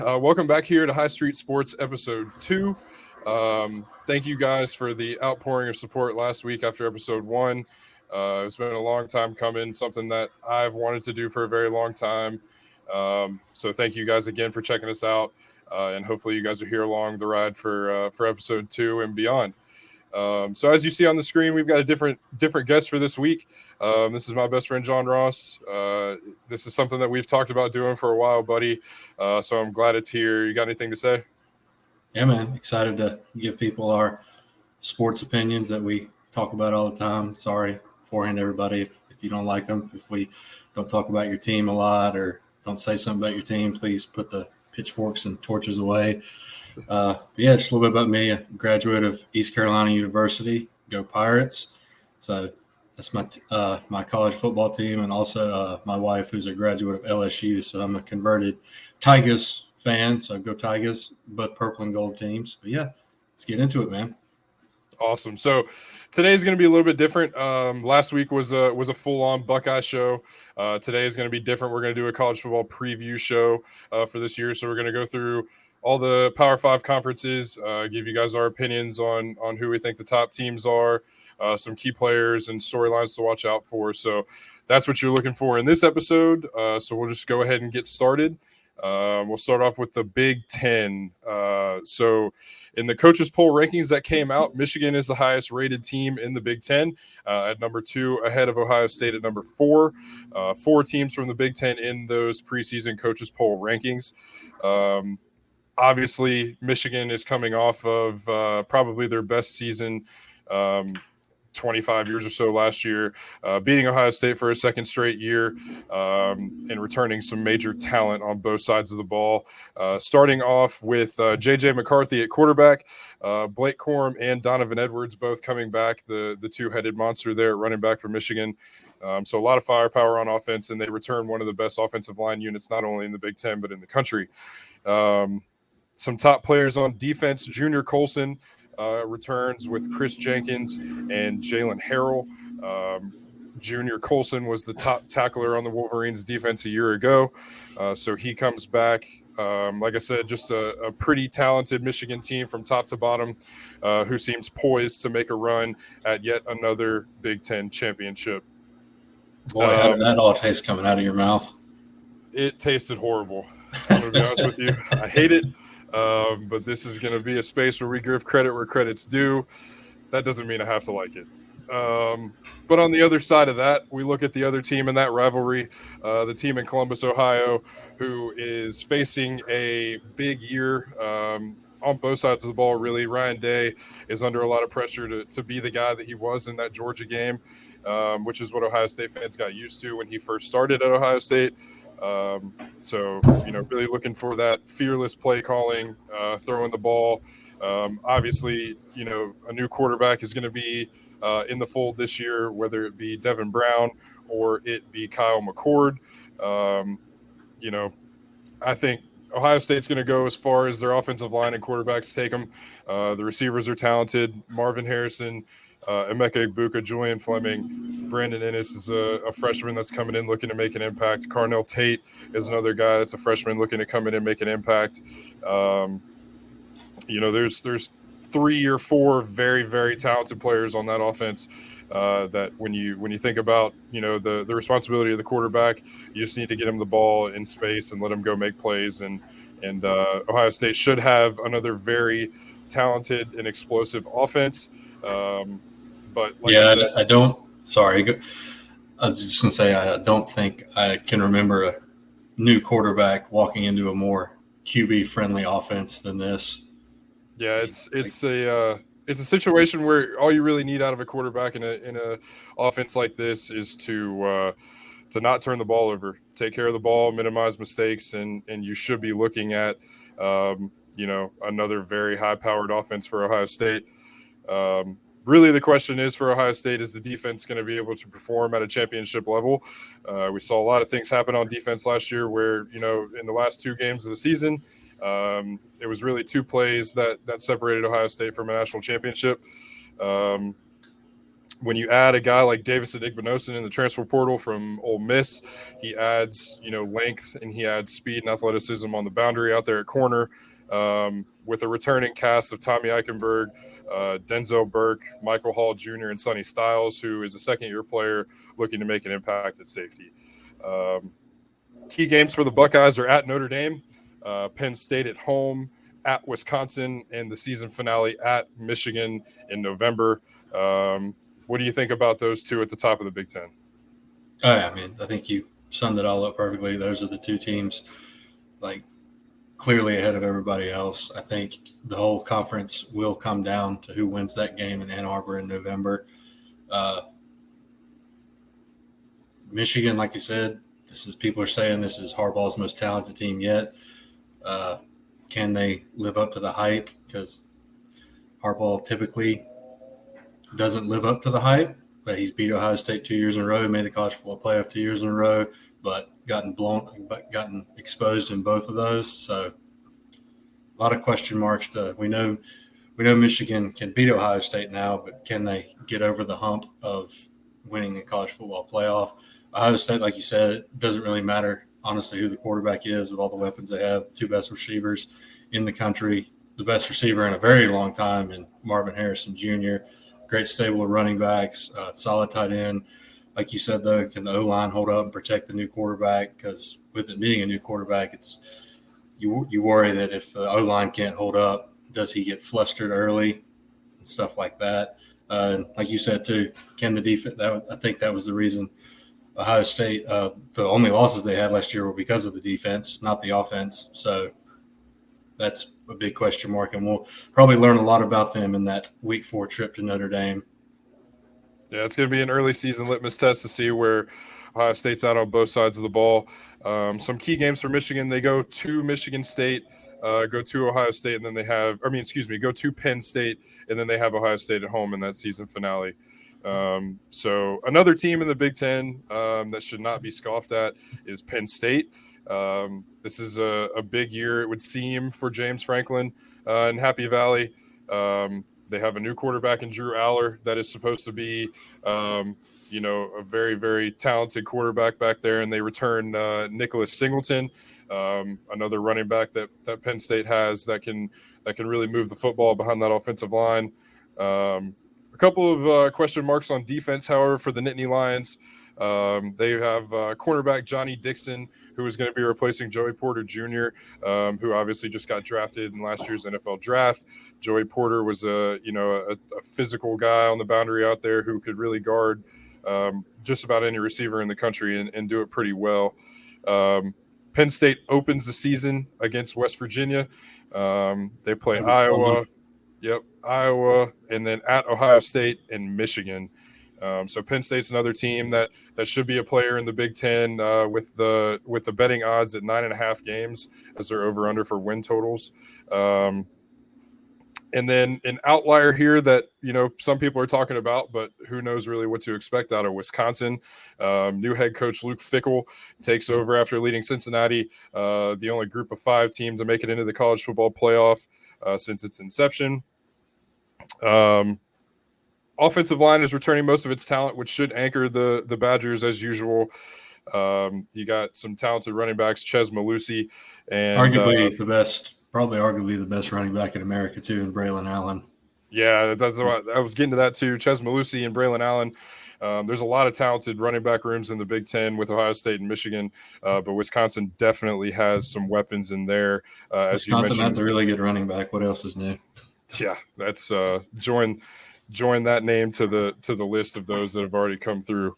Welcome back here to High Street Sports Episode 2. Thank you guys for the outpouring of support last week after Episode 1. It's been a long time coming, something that I've wanted to do for a very long time. So thank you guys again for checking us out, and hopefully you guys are here along the ride for Episode 2 and beyond. So as you see on the screen, we've got a different guest for this week. This is my best friend, John Ross. This is something that we've talked about doing for a while, buddy. So I'm glad it's here. You got anything to say? Yeah, man. Excited to give people our sports opinions that we talk about all the time. Sorry beforehand, everybody, if you don't like them. If we don't talk about your team a lot or don't say something about your team, please put the pitchforks and torches away. Yeah, just a little bit about me. A graduate of East Carolina University. Go Pirates! So that's my college football team, and also my wife, who's a graduate of LSU. So I'm a converted Tigers fan. So go Tigers! Both purple and gold teams. But yeah, let's get into it, man. Awesome. So today's going to be a little bit different. Last week was a full-on Buckeye show. Today is going to be different. We're going to do a college football preview show for this year. So we're going to go through all the Power 5 conferences, give you guys our opinions on who we think the top teams are, some key players and storylines to watch out for. So that's what you're looking for in this episode. So we'll just go ahead and get started. We'll start off with the Big Ten. So in the coaches poll rankings that came out, Michigan is the highest rated team in the Big Ten at number 2, ahead of Ohio State at number 4. 4 teams from the Big Ten in those preseason coaches poll rankings. Obviously, Michigan is coming off of probably their best season 25 years or so last year, beating Ohio State for a second straight year and returning some major talent on both sides of the ball. Starting off with J.J. McCarthy at quarterback, Blake Corum and Donovan Edwards both coming back, the two-headed monster there at running back for Michigan. So a lot of firepower on offense, and they return one of the best offensive line units, not only in the Big Ten, but in the country. Some top players on defense, Junior Colson returns with Chris Jenkins and Jalen Harrell. Junior Colson was the top tackler on the Wolverines defense a year ago. So he comes back. Like I said, just a pretty talented Michigan team from top to bottom who seems poised to make a run at yet another Big Ten championship. Boy, how did that all taste coming out of your mouth? It tasted horrible. I'm going to be honest with you. I hate it. But this is going to be a space where we give credit where credit's due. That doesn't mean I have to like it. But on the other side of that, we look at the other team in that rivalry, the team in Columbus, Ohio, who is facing a big year on both sides of the ball, really. Ryan Day is under a lot of pressure to be the guy that he was in that Georgia game, which is what Ohio State fans got used to when he first started at Ohio State. So, really looking for that fearless play calling, throwing the ball. Obviously, a new quarterback is going to be in the fold this year, whether it be Devin Brown or it be Kyle McCord. I think Ohio State's going to go as far as their offensive line and quarterbacks take them. The receivers are talented. Marvin Harrison, Emeka Egbuka, Julian Fleming, Brandon Ennis is a freshman that's coming in looking to make an impact. Carnell Tate is another guy that's a freshman looking to come in and make an impact. There's 3 or 4 very, very talented players on that offense that when you think about, the responsibility of the quarterback, you just need to get him the ball in space and let him go make plays. And Ohio State should have another very talented and explosive offense. But like I said, I don't. Sorry, I was just gonna say I don't think I can remember a new quarterback walking into a more QB friendly offense than this. Yeah, it's a situation where all you really need out of a quarterback in a offense like this is to not turn the ball over, take care of the ball, minimize mistakes, and you should be looking at another very high powered offense for Ohio State. Really, the question is for Ohio State, is the defense going to be able to perform at a championship level? We saw a lot of things happen on defense last year where, in the last 2 games of the season, it was really 2 plays that separated Ohio State from a national championship. when you add a guy like Davis Adigbenosin in the transfer portal from Ole Miss, he adds, length, and he adds speed and athleticism on the boundary out there at corner. With a returning cast of Tommy Eichenberg, Denzel Burke, Michael Hall Jr., and Sonny Styles, who is a second-year player looking to make an impact at safety. Key games for the Buckeyes are at Notre Dame, Penn State at home, at Wisconsin, and the season finale at Michigan in November. What do you think about those two at the top of the Big Ten? I think you summed it all up perfectly. Those are the two teams, clearly ahead of everybody else. I think the whole conference will come down to who wins that game in Ann Arbor in November. Michigan, like you said, people are saying this is Harbaugh's most talented team yet. Can they live up to the hype? Because Harbaugh typically doesn't live up to the hype, but he's beat Ohio State 2 years in a row, made the college football playoff 2 years in a row, but gotten exposed in both of those. So a lot of question marks. We know Michigan can beat Ohio State now, but can they get over the hump of winning the college football playoff? Ohio State, like you said, it doesn't really matter, honestly, who the quarterback is with all the weapons they have. Two best receivers in the country, the best receiver in a very long time in Marvin Harrison Jr., great stable of running backs, solid tight end. Like you said, though, can the O-line hold up and protect the new quarterback? Because with it being a new quarterback, you worry that if the O-line can't hold up, does he get flustered early and stuff like that? And like you said, too, can the defense – I think that was the reason Ohio State the only losses they had last year were because of the defense, not the offense. So that's a big question mark, and we'll probably learn a lot about them in that Week 4 trip to Notre Dame. Yeah, it's going to be an early season litmus test to see where Ohio State's out on both sides of the ball. Some key games for Michigan. They go to Michigan State, go to Ohio State, and then go to Penn State, and then they have Ohio State at home in that season finale. So another team in the Big Ten that should not be scoffed at is Penn State. This is a big year, it would seem, for James Franklin in Happy Valley. They have a new quarterback in Drew Aller that is supposed to be, a very, very talented quarterback back there. And they return Nicholas Singleton, another running back that Penn State has that can really move the football behind that offensive line. A couple of question marks on defense, however, for the Nittany Lions. They have cornerback Johnny Dixon, who is going to be replacing Joey Porter Jr., who obviously just got drafted in last year's NFL draft. Joey Porter was a physical guy on the boundary out there who could really guard just about any receiver in the country and do it pretty well. Penn State opens the season against West Virginia. They play Iowa. Yep, Iowa, and then at Ohio State and Michigan. So Penn State's another team that should be a player in the Big Ten with the betting odds at 9.5 games as their over/under for win totals. And then an outlier here that some people are talking about, but who knows really what to expect out of Wisconsin. New head coach Luke Fickell takes over after leading Cincinnati, the only Group of 5 team to make it into the college football playoff since its inception. Offensive line is returning most of its talent, which should anchor the Badgers as usual. You got some talented running backs, Ches Malusi, and arguably the best running back in America too, and Braylon Allen. Yeah, that's what I was getting to that too. Ches Malusi and Braylon Allen. There's a lot of talented running back rooms in the Big Ten with Ohio State and Michigan, but Wisconsin definitely has some weapons in there. As you mentioned, has a really good running back. What else is new? Yeah, that's join that name to the list of those that have already come through.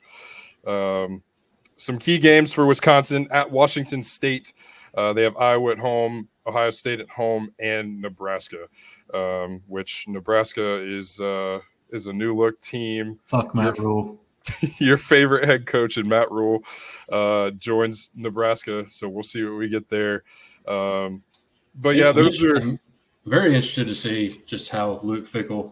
Some key games for Wisconsin at Washington State. They have Iowa at home, Ohio State at home, and Nebraska, which Nebraska is a new look team. Fuck Matt Rule. Your favorite head coach in Matt Rule joins Nebraska, so we'll see what we get there. But yeah, I'm very interested to see just how Luke Fickell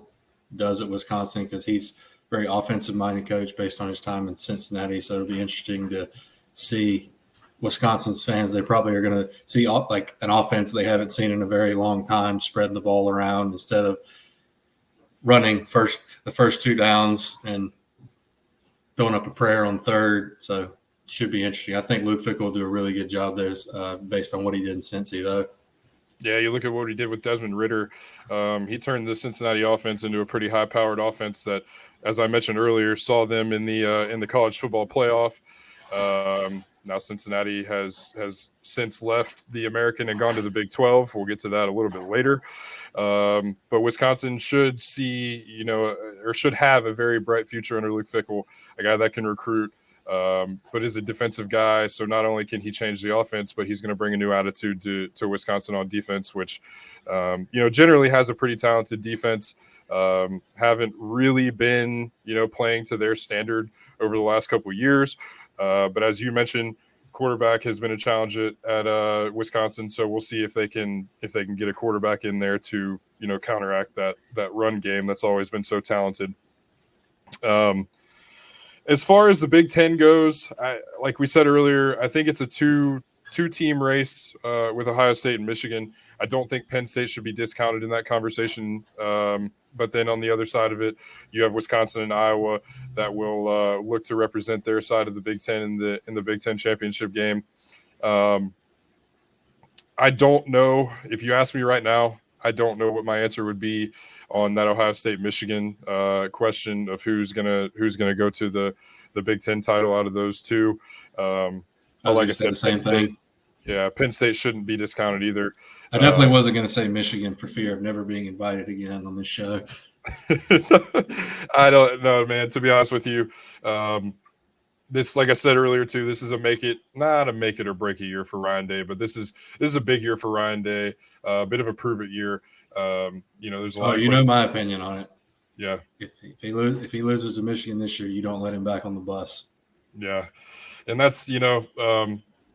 does at Wisconsin, because he's a very offensive-minded coach based on his time in Cincinnati. So it'll be interesting to see Wisconsin's fans. They probably are going to see like an offense they haven't seen in a very long time, spreading the ball around instead of running the first 2 downs and throwing up a prayer on third. So should be interesting. I think Luke Fickell will do a really good job there based on what he did in Cincy, though. Yeah, you look at what he did with Desmond Ridder. He turned the Cincinnati offense into a pretty high-powered offense that, as I mentioned earlier, saw them in the college football playoff. Now Cincinnati has since left the American and gone to the Big 12. We'll get to that a little bit later. But Wisconsin should see, or should have a very bright future under Luke Fickell, a guy that can recruit, but is a defensive guy. So not only can he change the offense, but he's going to bring a new attitude to Wisconsin on defense, which, generally has a pretty talented defense. Haven't really been, playing to their standard over the last couple of years. But as you mentioned, quarterback has been a challenge at Wisconsin. So we'll see if they can get a quarterback in there to, counteract that run game that's always been so talented. As far as the Big Ten goes, like we said earlier, I think it's a two-team race with Ohio State and Michigan. I don't think Penn State should be discounted in that conversation. But then on the other side of it, you have Wisconsin and Iowa that will look to represent their side of the Big Ten in the Big Ten championship game. I don't know. If you ask me right now, I don't know what my answer would be on that Ohio State-Michigan question of who's gonna go to the Big Ten title out of those two. Like I said, Penn State. Yeah, Penn State shouldn't be discounted either. I definitely wasn't going to say Michigan for fear of never being invited again on this show. I don't know, man. To be honest with you, this, like I said earlier too, this is not a make it or break it year for Ryan Day, but this is a big year for Ryan Day, a bit of a prove it year. There's a lot. My opinion on it. Yeah. If he loses to Michigan this year, you don't let him back on the bus. Yeah, and that's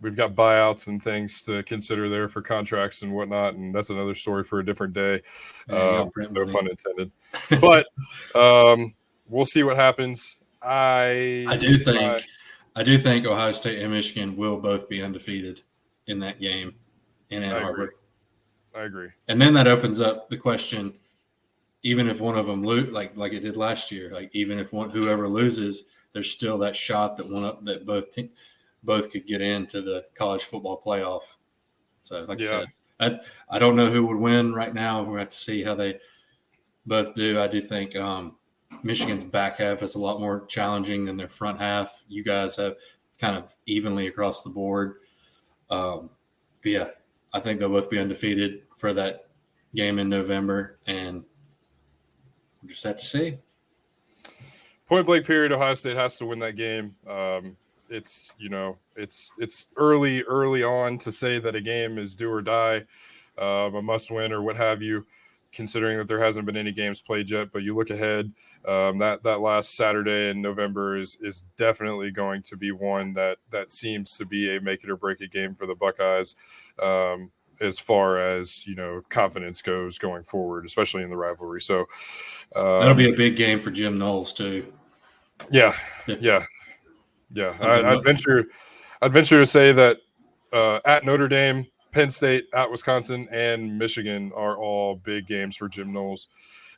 we've got buyouts and things to consider there for contracts and whatnot, and that's another story for a different day. No pun intended. But we'll see what happens. I do think Ohio State and Michigan will both be undefeated in that game in Ann Arbor. I agree. And then that opens up the question: even if one of them like it did last year, like even if whoever loses, there's still that shot that both could get into the college football playoff. So, like I said, I don't know who would win right now. We'll have to see how they both do. I do think Michigan's back half is a lot more challenging than their front half. You guys have kind of evenly across the board. But yeah, I think they'll both be undefeated for that game in November, and we'll just have to see. Point blank period, Ohio State has to win that game. It's early on to say that a game is do or die, a must win or what have you, considering that there hasn't been any games played yet. But you look ahead, that last Saturday in November is definitely going to be one that seems to be a make it or break it game for the Buckeyes, as far as confidence goes going forward, especially in the rivalry. So that'll be a big game for Jim Knowles too. Yeah. I'd venture to say that at Notre Dame, Penn State, at Wisconsin, and Michigan are all big games for Jim Knowles.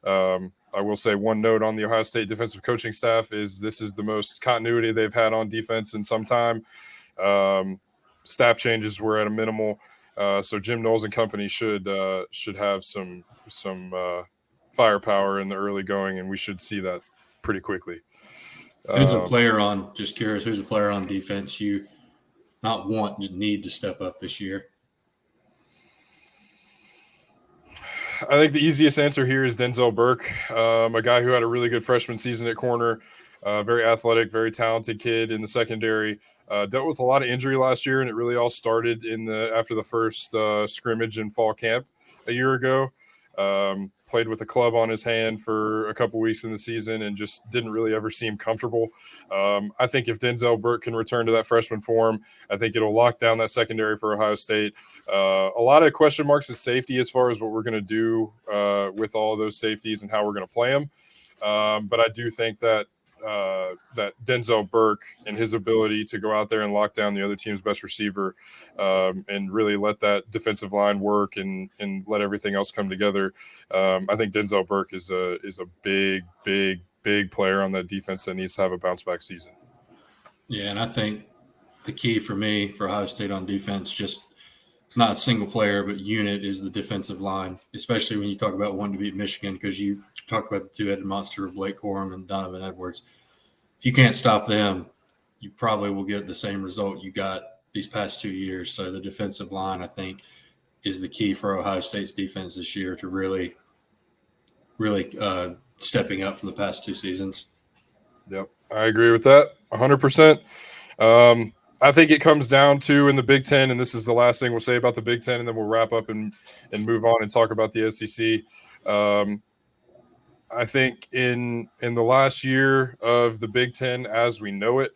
I will say one note on the Ohio State defensive coaching staff is this is the most continuity they've had on defense in some time. Staff changes were at a minimal, so Jim Knowles and company should have some firepower in the early going, and we should see that pretty quickly. Who's a player on? Just curious. Who's a player on defense you not want, just need to step up this year? I think the easiest answer here is Denzel Burke, a guy who had a really good freshman season at corner, very athletic, very talented kid in the secondary. Dealt with a lot of injury last year, and it really all started after the first scrimmage in fall camp a year ago. Played with a club on his hand for a couple weeks in the season and just didn't really ever seem comfortable. I think if Denzel Burke can return to that freshman form, I think it'll lock down that secondary for Ohio State. A lot of question marks at safety as far as what we're going to do with all of those safeties and how we're going to play them. But I do think that Denzel Burke and his ability to go out there and lock down the other team's best receiver and really let that defensive line work and let everything else come together. I think Denzel Burke is a big big player on that defense that needs to have a bounce back season. Yeah, and I think the key for me for Ohio State on defense, just not a single player, but unit, is the defensive line, especially when you talk about wanting to beat Michigan, because you talked about the two-headed monster of Blake Corum and Donovan Edwards. If you can't stop them, you probably will get the same result you got these past 2 years. So the defensive line, I think, is the key for Ohio State's defense this year to really stepping up from the past 2 seasons. Yep, I agree with that 100%. I think it comes down to, in the Big Ten, and this is the last thing we'll say about the Big Ten, and then we'll wrap up and move on and talk about the SEC. I think in the last year of the Big Ten as we know it,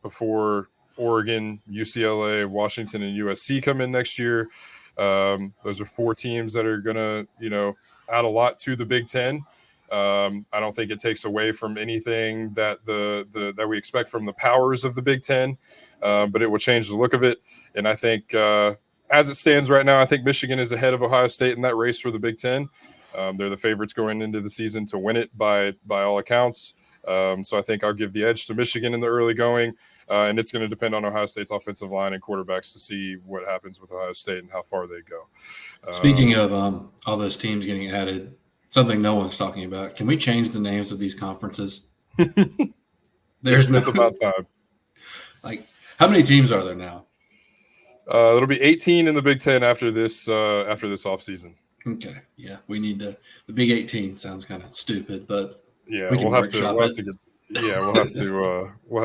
before Oregon, UCLA, Washington, and USC come in next year, those are 4 teams that are going to, add a lot to the Big Ten. I don't think it takes away from anything that that we expect from the powers of the Big Ten, but it will change the look of it. And I think as it stands right now, I think Michigan is ahead of Ohio State in that race for the Big Ten. They're the favorites going into the season to win it by all accounts. So I think I'll give the edge to Michigan in the early going, and it's going to depend on Ohio State's offensive line and quarterbacks to see what happens with Ohio State and how far they go. Speaking of all those teams getting added, something no one's talking about. Can we change the names of these conferences? It's about time. Like, how many teams are there now? It'll be 18 in the Big Ten after this offseason. Okay, yeah, we need to. The Big 18 sounds kind of stupid, but yeah, we'll have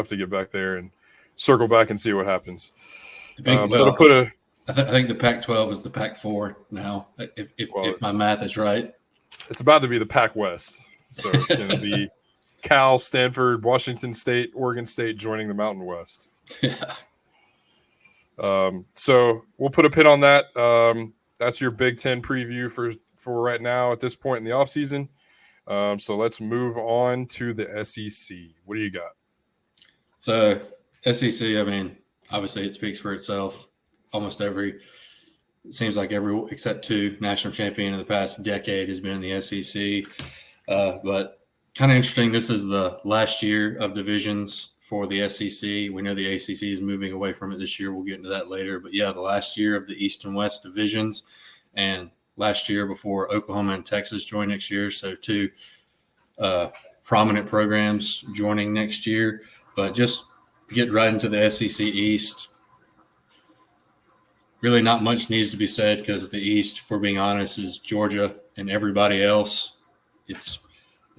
to get back there and circle back and see what happens. I think the Pac-12 is the Pac-4 now, if my math is right. It's about to be the Pac-West, so it's going to be Cal, Stanford, Washington State, Oregon State joining the Mountain West. Yeah. So we'll put a pin on that. That's your Big Ten preview for right now at this point in the offseason. So let's move on to the SEC. What do you got? So SEC, I mean, obviously it speaks for itself. It seems like every except 2 national champion in the past decade has been in the SEC. But kind of interesting, this is the last year of divisions for the SEC. We know the ACC is moving away from it this year. We'll get into that later. But, yeah, the last year of the East and West divisions, and last year before Oklahoma and Texas join next year. So 2 prominent programs joining next year. But just get right into the SEC East. Really not much needs to be said because the East, if we're being honest, is Georgia and everybody else. It's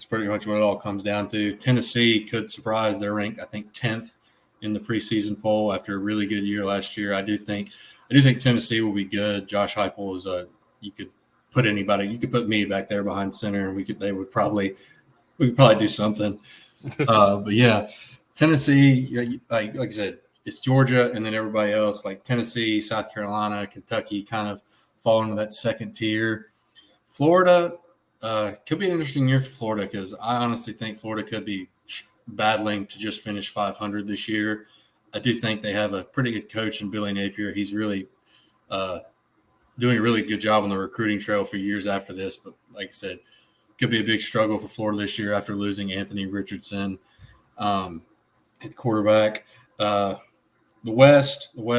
pretty much what it all comes down to. Tennessee could surprise. They're ranked, I think, 10th in the preseason poll after a really good year last year. I do think Tennessee will be good. Josh Heupel is you could put anybody. You could put me back there behind center, and we could probably do something. But yeah, Tennessee, like I said, it's Georgia and then everybody else, like Tennessee, South Carolina, Kentucky, kind of fall into that second tier. Florida could be an interesting year for Florida because I honestly think Florida could be battling to just finish 500 this year. I do think they have a pretty good coach in Billy Napier. He's really doing a really good job on the recruiting trail for years after this. But like I said, could be a big struggle for Florida this year after losing Anthony Richardson at quarterback. The West, a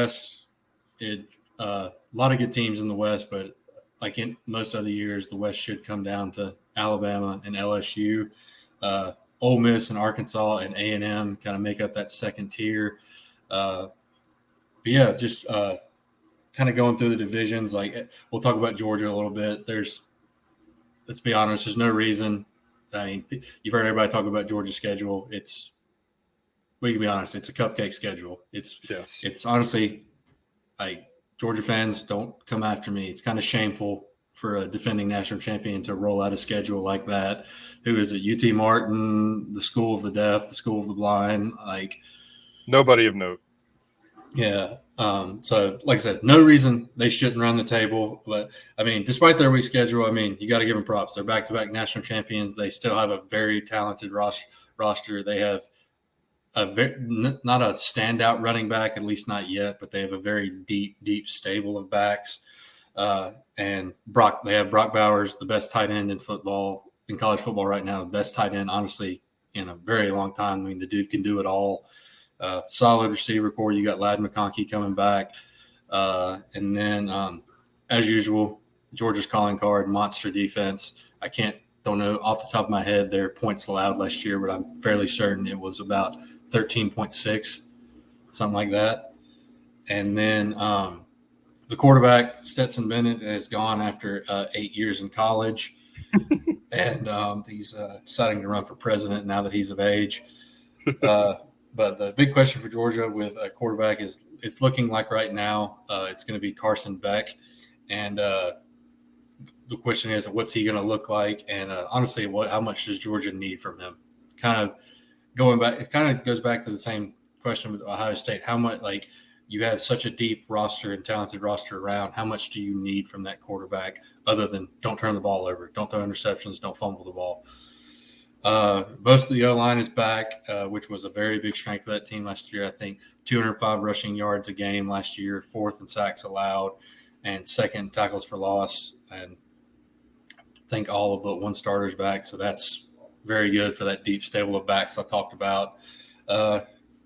lot of good teams in the West, but like in most other years, the West should come down to Alabama and LSU. Ole Miss and Arkansas and A&M kind of make up that second tier. But yeah, just kind of going through the divisions. Like we'll talk about Georgia a little bit. Let's be honest, there's no reason. I mean, you've heard everybody talk about Georgia's schedule. We can be honest, it's a cupcake schedule. It's honestly, like, Georgia fans, don't come after me. It's kind of shameful for a defending national champion to roll out a schedule like that. Who is it? UT Martin, the School of the Deaf, the School of the Blind, like nobody of note. Yeah. So like I said, no reason they shouldn't run the table. But I mean, despite their weak schedule, I mean, you got to give them props. They're back-to-back national champions. They still have a very talented roster. They have not a standout running back, at least not yet, but they have a very deep stable of backs. And they have Brock Bowers, the best tight end in football. in college football right now, the best tight end, honestly, in a very long time. I mean, the dude can do it all. Solid receiver core. You got Ladd McConkey coming back. And then, as usual, Georgia's calling card, monster defense. Don't know off the top of my head their points allowed last year, but I'm fairly certain it was about 13.6, something like that. And then the quarterback, Stetson Bennett, has gone after 8 years in college. And he's deciding to run for president now that he's of age. But the big question for Georgia with a quarterback is it's looking like right now it's going to be Carson Beck. And the question is, what's he going to look like? And honestly, how much does Georgia need from him? Kind of going back, it kind of goes back to the same question with Ohio State. How much, like, you have such a deep roster and talented roster around, how much do you need from that quarterback other than don't turn the ball over, don't throw interceptions, don't fumble the ball? Most of the O-line is back, which was a very big strength of that team last year. I think 205 rushing yards a game last year, 4th in sacks allowed, and 2nd in tackles for loss. And I think all but one starter's back, so that's very good for that deep stable of backs I talked about.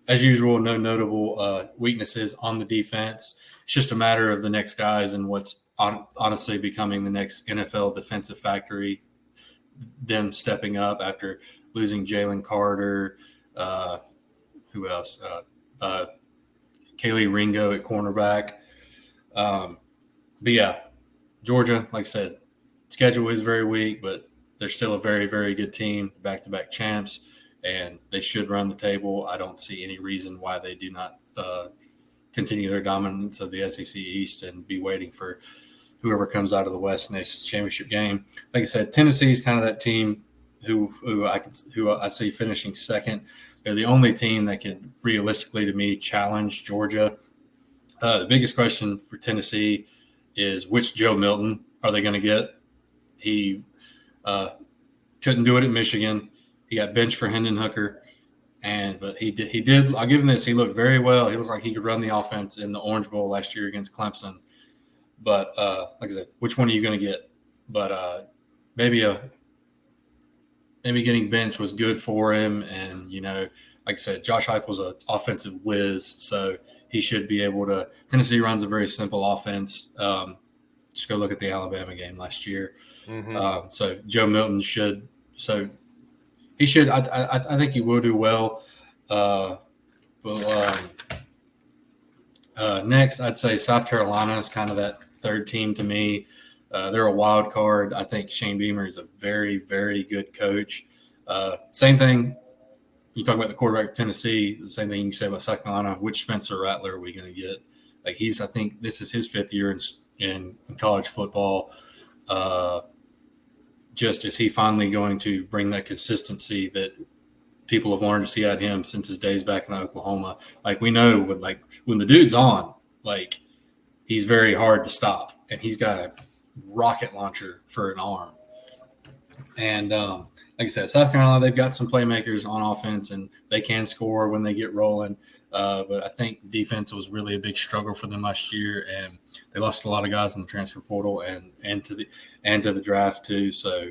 As usual, no notable weaknesses on the defense. It's just a matter of the next guys and what's honestly becoming the next NFL defensive factory, them stepping up after losing Jalen Carter. Who else? Kaylee Ringo at cornerback. But yeah, Georgia, like I said, schedule is very weak, but they're still a very, very good team, back-to-back champs, and they should run the table. I don't see any reason why they do not continue their dominance of the SEC East and be waiting for whoever comes out of the West next championship game. Like I said, Tennessee is kind of that team who I see finishing second. They're the only team that could realistically, to me, challenge Georgia. The biggest question for Tennessee is which Joe Milton are they going to get? He couldn't do it at Michigan. He got benched for Hendon Hooker, but he did. I'll give him this. He looked very well. He looked like he could run the offense in the Orange Bowl last year against Clemson. But like I said, which one are you going to get? But maybe getting benched was good for him. And like I said, Josh Heupel's an offensive whiz, so he should be able to. Tennessee runs a very simple offense. Just go look at the Alabama game last year. Mm-hmm. So Joe Milton should. So he should. I think he will do well. Next, I'd say South Carolina is kind of that third team to me. They're a wild card. I think Shane Beamer is a very, very good coach. Same thing. You talk about the quarterback of Tennessee. The same thing you can say about South Carolina. Which Spencer Rattler are we going to get? Like I think this is his 5th year in college football. Just is he finally going to bring that consistency that people have wanted to see out of him since his days back in Oklahoma? Like we know, when the dude's on, like he's very hard to stop, and he's got a rocket launcher for an arm. And like I said, South Carolina, they've got some playmakers on offense, and they can score when they get rolling. But I think defense was really a big struggle for them last year, and they lost a lot of guys in the transfer portal and to the draft too. So,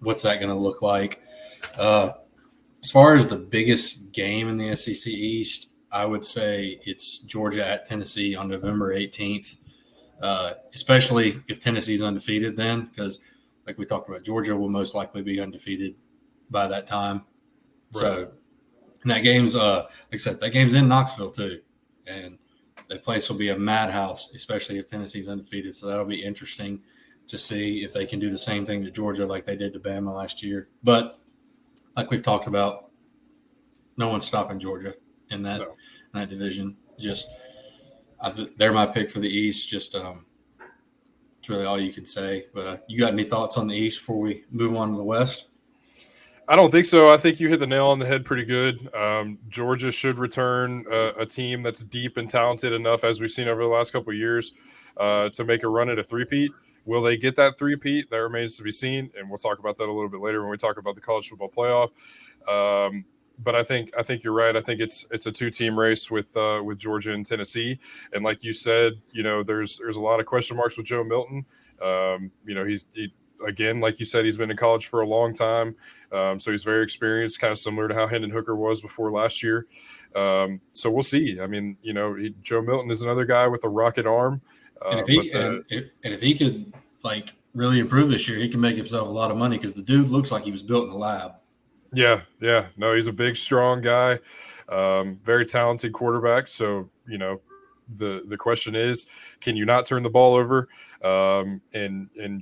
what's that going to look like? As far as the biggest game in the SEC East, I would say it's Georgia at Tennessee on November 18th. Especially if Tennessee's undefeated, then because like we talked about, Georgia will most likely be undefeated by that time. Right. So. And that game's, like I said, that game's in Knoxville too, and the place will be a madhouse, especially if Tennessee's undefeated. So that'll be interesting to see if they can do the same thing to Georgia like they did to Bama last year. But like we've talked about, no one's stopping Georgia in that division. Just they're my pick for the East. Just it's really all you can say. But you got any thoughts on the East before we move on to the West? I don't think so. I think you hit the nail on the head pretty good. Georgia should return a team that's deep and talented enough, as we've seen over the last couple of years, to make a run at a three-peat. Will they get that three-peat? That remains to be seen, and we'll talk about that a little bit later when we talk about the college football playoff. But I think you're right. I think it's a 2-team race with Georgia and Tennessee. And like you said, there's a lot of question marks with Joe Milton. again, like you said, he's been in college for a long time, so he's very experienced, kind of similar to how Hendon Hooker was before last year. So we'll see. I mean, Joe Milton is another guy with a rocket arm. And if he could like really improve this year, he can make himself a lot of money because the dude looks like he was built in a lab. Yeah. No, he's a big, strong guy, very talented quarterback. So, the question is, can you not turn the ball over, and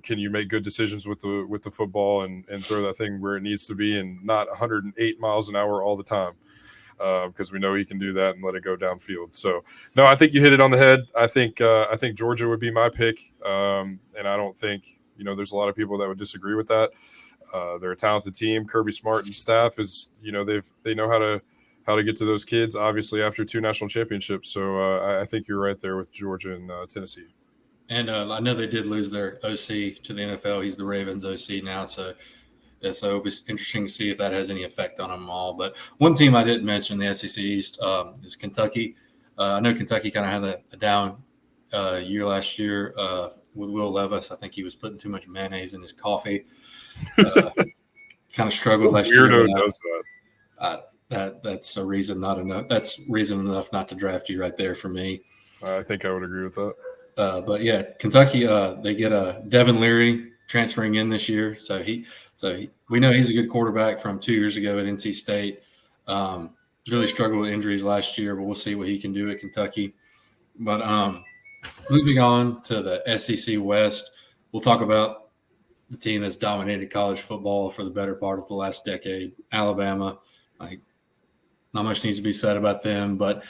can you make good decisions with the football and throw that thing where it needs to be and not 108 miles an hour all the time, because we know he can do that and let it go downfield. So no, I think you hit it on the head. I think Georgia would be my pick, and I don't think there's a lot of people that would disagree with that. They're a talented team. Kirby Smart and staff is they know how to get to those kids, obviously, after 2 national championships. So I think you're right there with Georgia and Tennessee. And I know they did lose their OC to the NFL. He's the Ravens OC now. So it'll be interesting to see if that has any effect on them all. But one team I didn't mention, the SEC East, is Kentucky. I know Kentucky kind of had a down year last year with Will Levis. I think he was putting too much mayonnaise in his coffee. Kind of struggled last year. Weirdo does that. That's a reason not enough. That's reason enough not to draft you right there for me. I think I would agree with that. But yeah, Kentucky, they get Devin Leary transferring in this year. So we know he's a good quarterback from 2 years ago at NC State. Really struggled with injuries last year, but we'll see what he can do at Kentucky. But moving on to the SEC West, we'll talk about the team that's dominated college football for the better part of the last decade, Alabama. Not much needs to be said about them, but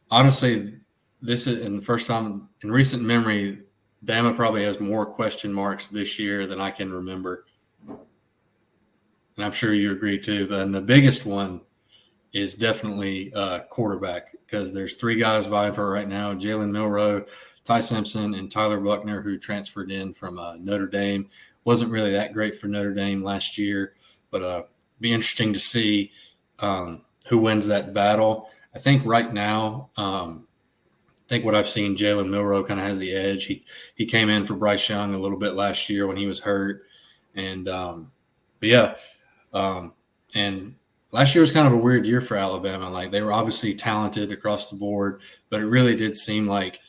honestly, this is in the first time in recent memory, Bama probably has more question marks this year than I can remember. And I'm sure you agree too. And the biggest one is definitely quarterback, because there's 3 guys vying for it right now: Jalen Milroe, Ty Simpson, and Tyler Buckner, who transferred in from Notre Dame. Wasn't really that great for Notre Dame last year, but be interesting to see who wins that battle. I think right now, what I've seen, Jalen Milroe kind of has the edge. He came in for Bryce Young a little bit last year when he was hurt, and and last year was kind of a weird year for Alabama. Like, they were obviously talented across the board, but it really did seem like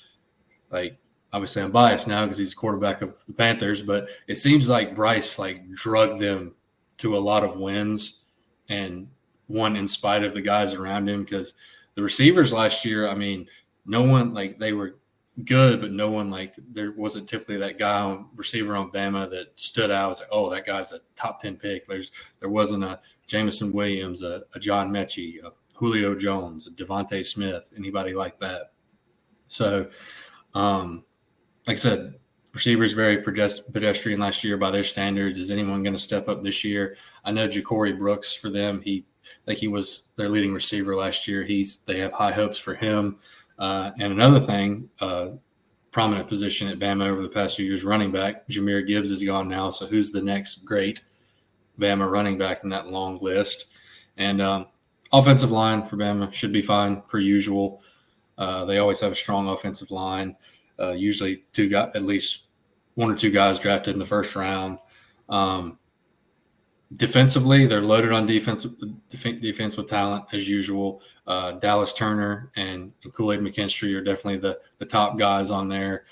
obviously I'm biased now because he's quarterback of the Panthers, but it seems like Bryce drugged them to a lot of wins and won in spite of the guys around him, because the receivers last year, I mean, no one, they were good, but no one, there wasn't typically that guy on receiver on Bama that stood out. It was like, oh, that guy's a top 10 pick. There wasn't a Jameson Williams, a John Mechie, a Julio Jones, a Devontae Smith, anybody like that. So, like I said, receivers very pedestrian last year by their standards. Is anyone going to step up this year? I know Ja'Cory Brooks for them. He was their leading receiver last year. They have high hopes for him. And another thing, prominent position at Bama over the past few years, running back. Jahmyr Gibbs is gone now. So who's the next great Bama running back in that long list? And offensive line for Bama should be fine per usual. They always have a strong offensive line. Usually at least 1 or 2 guys drafted in the first round. Defensively, they're loaded on defense with talent as usual. Dallas Turner and Kool-Aid McKinstry are definitely the top guys on there.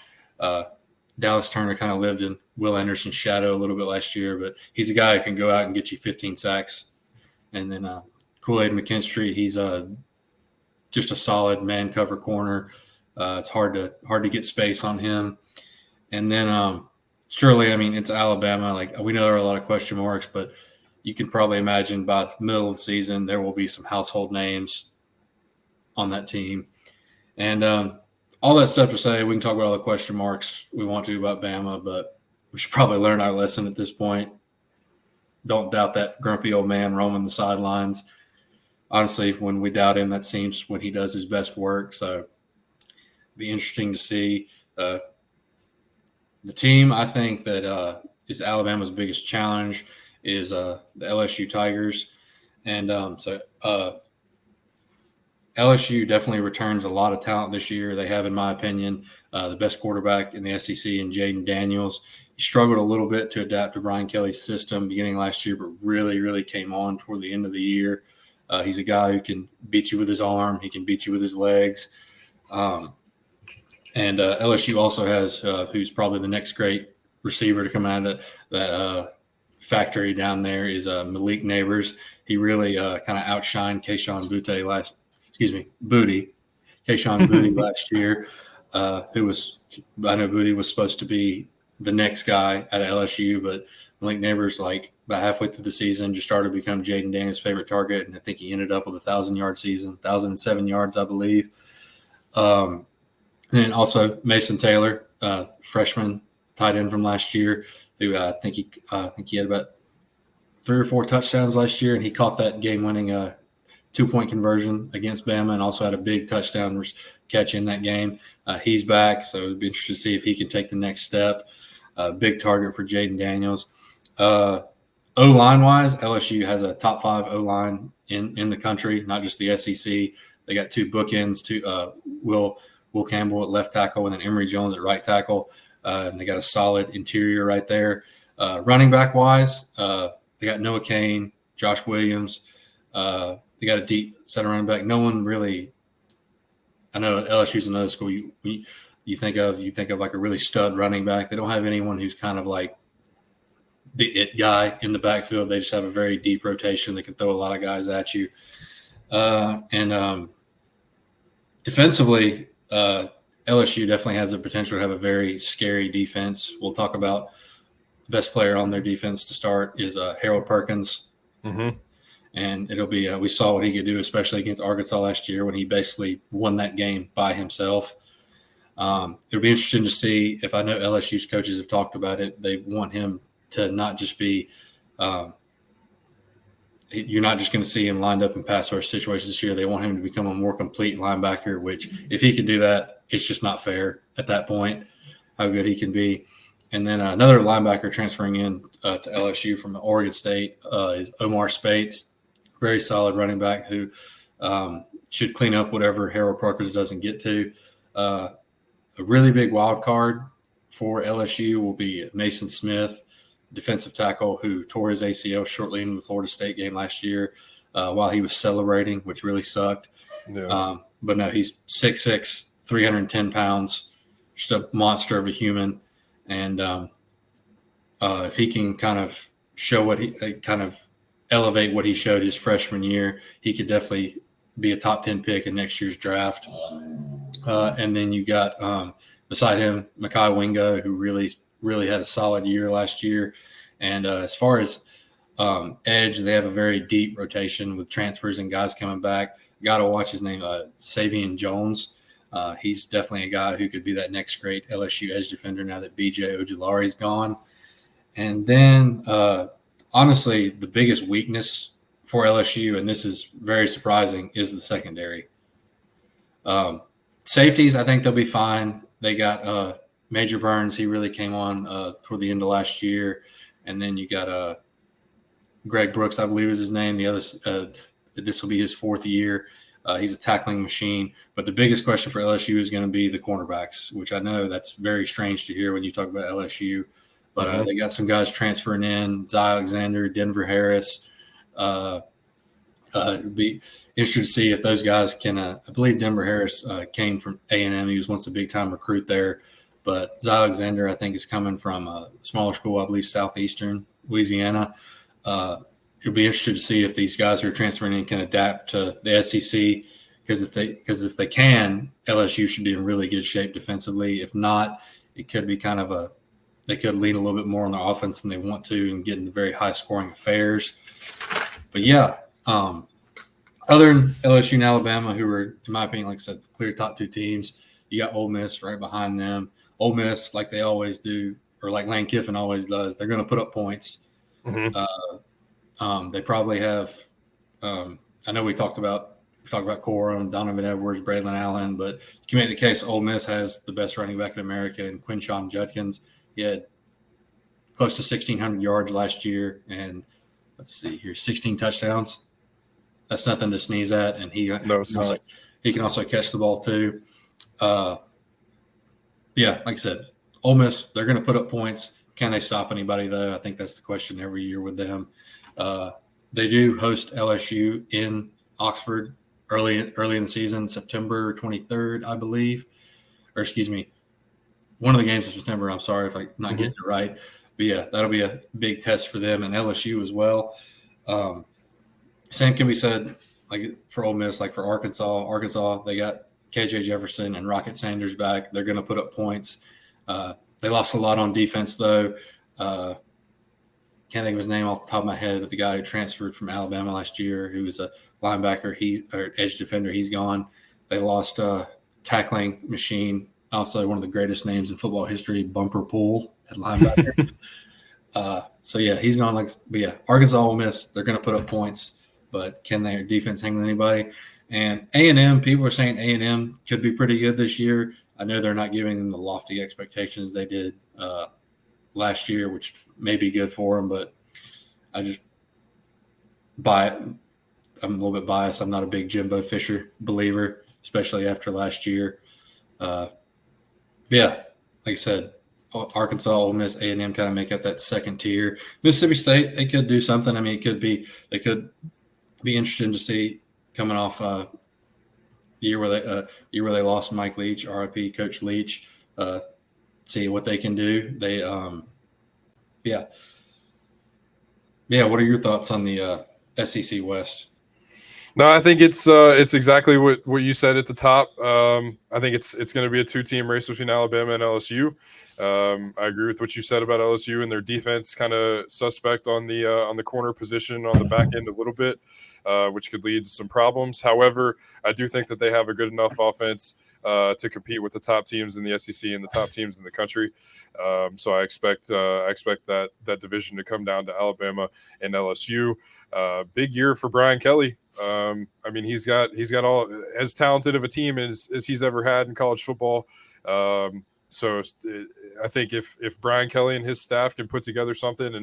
Dallas Turner kind of lived in Will Anderson's shadow a little bit last year, but he's a guy who can go out and get you 15 sacks. And then Kool-Aid McKinstry, he's just a solid man cover corner. It's hard to get space on him. And then surely, I mean, it's Alabama. We know there are a lot of question marks, but you can probably imagine by the middle of the season there will be some household names on that team. And all that stuff to say, we can talk about all the question marks we want to about Bama, but we should probably learn our lesson at this point. Don't doubt that grumpy old man roaming the sidelines. Honestly, when we doubt him, that seems when he does his best work. So be interesting to see. The team I think that is Alabama's biggest challenge is the LSU Tigers. And LSU definitely returns a lot of talent this year. They have, in my opinion, the best quarterback in the SEC in Jaden Daniels. He struggled a little bit to adapt to Brian Kelly's system beginning last year, but really, really came on toward the end of the year. He's a guy who can beat you with his arm. He can beat you with his legs. And LSU also has who's probably the next great receiver to come out of that factory down there is Malik Neighbors. He really kind of outshined Kayshon Boutte last year, who was – I know Boutte was supposed to be the next guy at LSU, but Malik Neighbors, like about halfway through the season, just started to become Jaden Daniels' favorite target, and I think he ended up with a 1,000-yard season, 1,007 yards, I believe. And then also Mason Taylor, freshman tight end from last year, who I think he had about 3 or 4 touchdowns last year, and he caught that game-winning 2-point conversion against Bama, and also had a big touchdown catch in that game. He's back, so it'd be interesting to see if he can take the next step. Big target for Jaden Daniels. O-line wise, LSU has a top 5 O-line in the country, not just the SEC. They got 2 bookends, Will Campbell at left tackle, and then Emory Jones at right tackle. And they got a solid interior right there. Running back wise, they got Noah Cain, Josh Williams. They got a deep center running back. No one really. I know LSU's another school. You think of like a really stud running back. They don't have anyone who's kind of like the it guy in the backfield. They just have a very deep rotation. They can throw a lot of guys at you. And defensively, LSU definitely has the potential to have a very scary defense. We'll talk about the best player on their defense to start is Harold Perkins. Mm-hmm. And it'll be we saw what he could do, especially against Arkansas last year when he basically won that game by himself. It'll be interesting to see if I know LSU's coaches have talked about it. They want him to not just be you're not just going to see him lined up in pass rush situations this year. They want him to become a more complete linebacker, which if he can do that, it's just not fair at that point how good he can be. And then another linebacker transferring in to LSU from Oregon State is Omar Spates. Very solid running back who should clean up whatever Harold Perkins doesn't get to. A really big wild card for LSU will be Mason Smith, defensive tackle who tore his ACL shortly into the Florida State game last year while he was celebrating, which really sucked. Yeah. But no, he's 6'6", 310 pounds, just a monster of a human. And if he can kind of show what he kind of elevate what he showed his freshman year, he could definitely be a top 10 pick in next year's draft. And then you got beside him, Mekhi Wingo, who really had a solid year last year. And as far as edge, they have a very deep rotation with transfers and guys coming back. Got to watch his name, Savion Jones. He's definitely a guy who could be that next great LSU edge defender now that BJ Ojulari's gone. And then honestly, the biggest weakness for LSU, and this is very surprising, is the secondary. Safeties, I think they'll be fine. They got Major Burns. He really came on toward the end of last year. And then you got Greg Brooks, I believe is his name. The other, this will be his 4th year. He's a tackling machine. But the biggest question for LSU is going to be the cornerbacks, which I know that's very strange to hear when you talk about LSU. But they got some guys transferring in, Zy Alexander, Denver Harris. It'd be interesting to see if those guys can I believe Denver Harris came from A&M. He was once a big-time recruit there. But Zy Alexander, I think, is coming from a smaller school, I believe southeastern Louisiana. It'll be interesting to see if these guys who are transferring in can adapt to the SEC. Because if they can, LSU should be in really good shape defensively. If not, it could be kind of they could lean a little bit more on the offense than they want to and get into very high-scoring affairs. But, yeah, other than LSU and Alabama, who are, in my opinion, like I said, the clear top 2 teams, you got Ole Miss right behind them. Ole Miss, like they always do, or like Lane Kiffin always does, they're going to put up points. Mm-hmm. They probably have I know we talked about Corum, Donovan Edwards, Braylon Allen, but you can make the case Ole Miss has the best running back in America in Quinshon Judkins. He had close to 1,600 yards last year, and let's see here, 16 touchdowns. That's nothing to sneeze at. And he He can also catch the ball too. Yeah, like I said, Ole Miss, they're going to put up points. Can they stop anybody, though? I think that's the question every year with them. They do host LSU in Oxford early in the season, September 23rd, I believe. Or excuse me, one of the games in September. I'm sorry if I'm not getting it right. But, yeah, that'll be a big test for them and LSU as well. Same can be said like for Ole Miss, like for Arkansas. Arkansas, they got KJ Jefferson and Rocket Sanders back. They're going to put up points. They lost a lot on defense, though. Can't think of his name off the top of my head, but the guy who transferred from Alabama last year, who was a linebacker, or edge defender, he's gone. They lost tackling machine, also one of the greatest names in football history, Bumper Pool at linebacker. So, yeah, he's gone. But, yeah, Arkansas, Ole Miss, they're going to put up points, but can their defense hang with anybody? And A&M, people are saying A&M could be pretty good this year. I know they're not giving them the lofty expectations they did last year, which may be good for them, but I'm a little bit biased. I'm not a big Jimbo Fisher believer, especially after last year. Yeah, like I said, Arkansas, Ole Miss, A&M kind of make up that second tier. Mississippi State, they could do something. I mean, they could be interesting to see coming off the year where they lost Mike Leach, RIP Coach Leach. See what they can do. They yeah. What are your thoughts on the SEC West? No, I think it's exactly what you said at the top. I think it's going to be a 2-team race between Alabama and LSU. I agree with what you said about LSU and their defense, kind of suspect on the corner position on the back end a little bit, which could lead to some problems. However, I do think that they have a good enough offense to compete with the top teams in the SEC and the top teams in the country. So I expect that division to come down to Alabama and LSU. Big year for Brian Kelly. I mean, he's got all as talented of a team as he's ever had in college football. So I think if Brian Kelly and his staff can put together something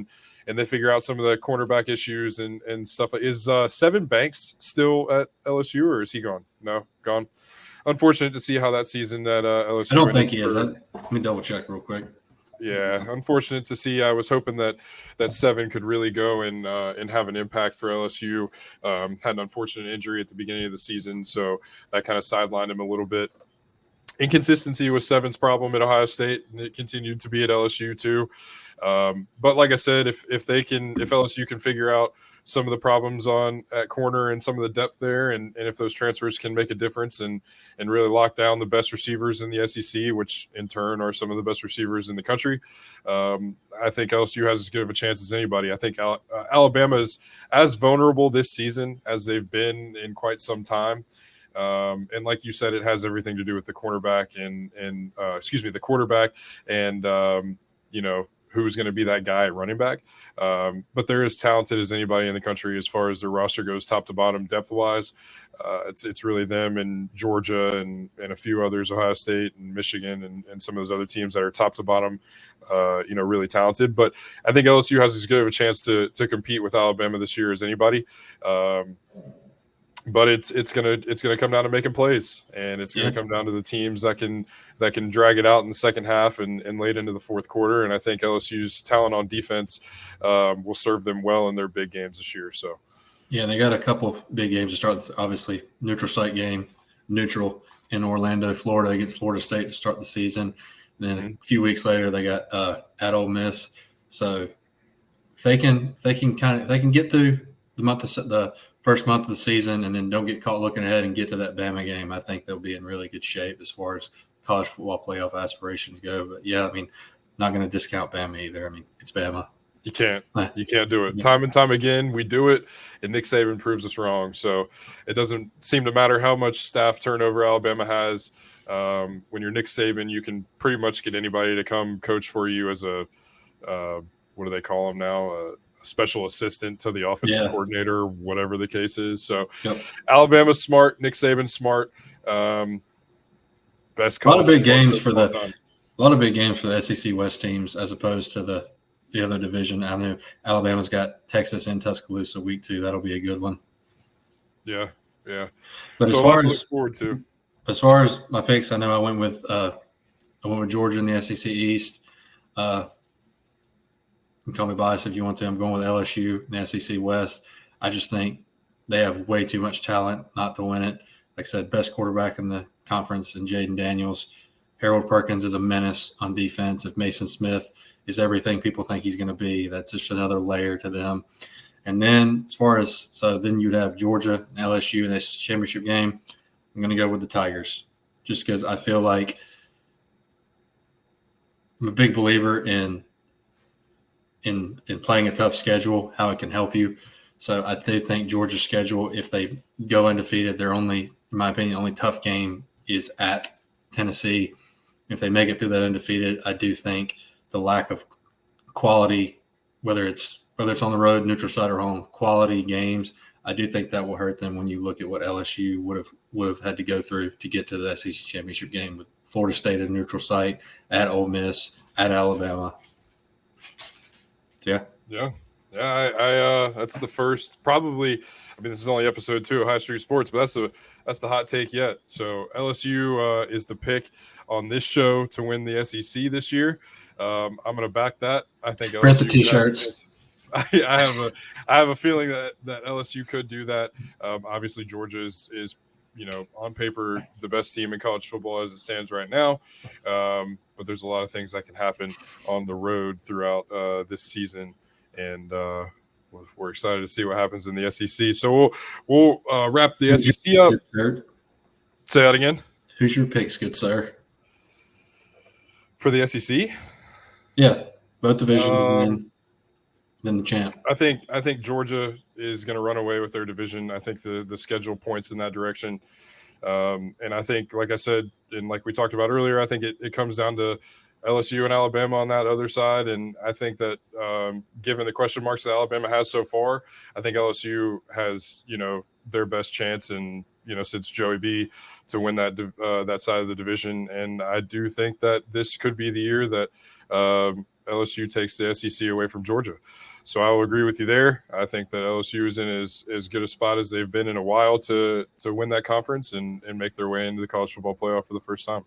and they figure out some of the cornerback issues and stuff, is Sevyn Banks still at LSU or is he gone? No, gone. Unfortunate to see how that season that LSU. I don't think he is. Let me double check real quick. Yeah, unfortunate to see. I was hoping that Sevyn could really go and have an impact for LSU. Had an unfortunate injury at the beginning of the season, so that kind of sidelined him a little bit. Inconsistency was Sevyn's problem at Ohio State, and it continued to be at LSU too. But like I said, if LSU can figure out some of the problems at corner and some of the depth there, and if those transfers can make a difference and really lock down the best receivers in the SEC, which in turn are some of the best receivers in the country, I think LSU has as good of a chance as anybody. I think Alabama is as vulnerable this season as they've been in quite some time. And like you said, it has everything to do with the cornerback and the quarterback and who's going to be that guy at running back. But they're as talented as anybody in the country as far as their roster goes, top to bottom, depth wise. It's really them and Georgia and a few others, Ohio State and Michigan and some of those other teams that are top to bottom, really talented. But I think LSU has as good of a chance to compete with Alabama this year as anybody. But it's gonna come down to making plays, and it's gonna come down to the teams that can drag it out in the second half and late into the fourth quarter. And I think LSU's talent on defense will serve them well in their big games this year. So, yeah, they got a couple big games to start. Obviously, neutral site game, neutral in Orlando, Florida against Florida State to start the season. And then a few weeks later, they got at Ole Miss. So if they can get through the first month of the season and then don't get caught looking ahead and get to that Bama game, I think they'll be in really good shape as far as college football playoff aspirations go. But, yeah, I mean, not going to discount Bama either. I mean, it's Bama. You can't do it. Time and time again, we do it, and Nick Saban proves us wrong. So it doesn't seem to matter how much staff turnover Alabama has. When you're Nick Saban, you can pretty much get anybody to come coach for you as a what do they call them now? Special assistant to the offensive coordinator, whatever the case is. So Alabama's smart, Nick Saban's smart. Best a lot of big games for the SEC West teams as opposed to the other division. I know Alabama's got Texas and Tuscaloosa week 2. That'll be a good one. Yeah. Yeah. But So a lot to look forward to. As far as my picks, I know I went with Georgia in the SEC East. You can call me biased if you want to. I'm going with LSU in the SEC West. I just think they have way too much talent not to win it. Like I said, best quarterback in the conference in Jaden Daniels. Harold Perkins is a menace on defense. If Mason Smith is everything people think he's going to be, that's just another layer to them. And then then you'd have Georgia and LSU in this championship game. I'm going to go with the Tigers just because I feel like I'm a big believer in playing a tough schedule, how it can help you. So I do think Georgia's schedule, if they go undefeated, their only, in my opinion, only tough game is at Tennessee. If they make it through that undefeated, I do think the lack of quality, whether it's on the road, neutral site, or home, quality games, I do think that will hurt them when you look at what LSU would have had to go through to get to the SEC championship game with Florida State at a neutral site, at Ole Miss, at Alabama. Yeah. That's the first, probably. I mean, this is only episode 2 of High Street Sports, but that's the hot take yet. So LSU is the pick on this show to win the SEC this year. I'm going to back that. I think print the LSU T-shirts. I have a feeling that LSU could do that. Obviously, Georgia is on paper the best team in college football as it stands right now. But there's a lot of things that can happen on the road throughout this season, and we're excited to see what happens in the SEC. So we'll wrap the SEC up. Say that again. Who's your picks, good sir? For the SEC? Yeah, both divisions and then the champ. I think Georgia is going to run away with their division. I think the schedule points in that direction. And I think, like I said, and like we talked about earlier, I think it comes down to LSU and Alabama on that other side. And I think that given the question marks that Alabama has so far, I think LSU has, their best chance and, since Joey B to win that side of the division. And I do think that this could be the year that LSU takes the SEC away from Georgia. So I will agree with you there. I think that LSU is in as good a spot as they've been in a while to win that conference and make their way into the college football playoff for the first time.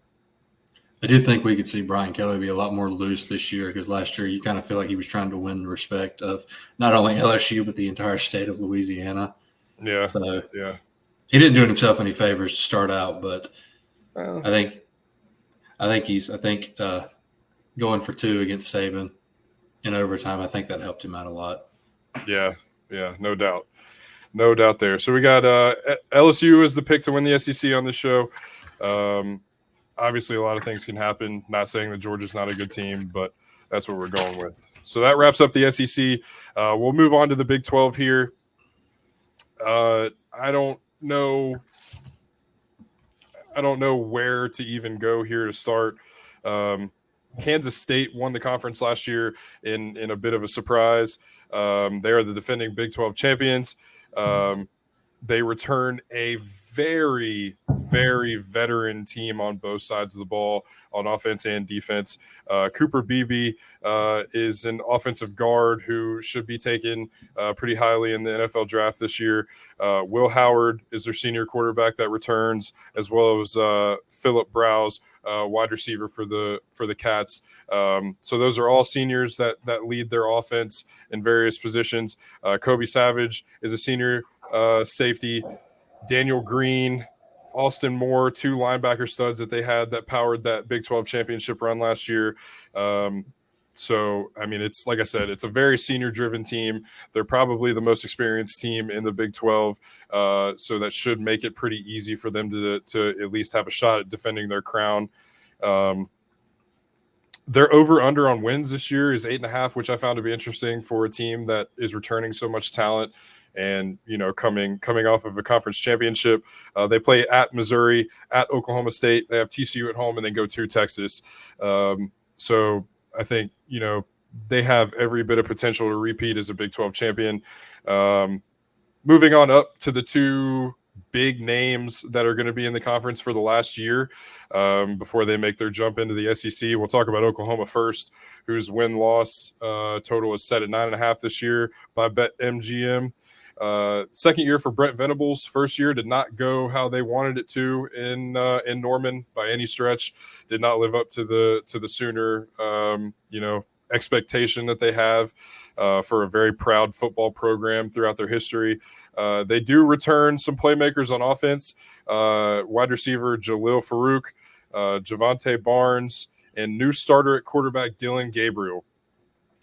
I do think we could see Brian Kelly be a lot more loose this year because last year you kind of feel like he was trying to win the respect of not only LSU but the entire state of Louisiana. Yeah. So yeah, he didn't do himself any favors to start out, but I think going for 2 against Saban in overtime, I think that helped him out a lot. Yeah, no doubt there. So we got LSU as the pick to win the SEC on this show. Obviously, a lot of things can happen. Not saying that Georgia's not a good team, but that's what we're going with. So that wraps up the SEC. We'll move on to the Big 12 here. I don't know where to even go here to start. Kansas State won the conference last year in a bit of a surprise. They are the defending Big 12 champions. They return a very, very veteran team on both sides of the ball on offense and defense. Cooper Beebe is an offensive guard who should be taken pretty highly in the NFL draft this year. Will Howard is their senior quarterback that returns, as well as Phillip Browse, wide receiver for the Cats. So those are all seniors that lead their offense in various positions. Kobe Savage is a senior safety. Daniel Green, Austin Moore, 2 linebacker studs that they had that powered that Big 12 championship run last year. So, I mean, it's like I said, it's a very senior-driven team. They're probably the most experienced team in the Big 12, so that should make it pretty easy for them to at least have a shot at defending their crown. Their over-under on wins this year is 8.5, which I found to be interesting for a team that is returning so much talent. And, coming off of a conference championship, they play at Missouri, at Oklahoma State. They have TCU at home and then go to Texas. So I think, they have every bit of potential to repeat as a Big 12 champion. Moving on up to the 2 big names that are going to be in the conference for the last year before they make their jump into the SEC. We'll talk about Oklahoma first, whose win-loss total is set at 9.5 this year by BetMGM. Second year for Brent Venables. First year did not go how they wanted it to in Norman by any stretch. Did not live up to the Sooner expectation that they have for a very proud football program throughout their history. They do return some playmakers on offense. Wide receiver Jalil Farouk, Javante Barnes, and new starter at quarterback Dylan Gabriel.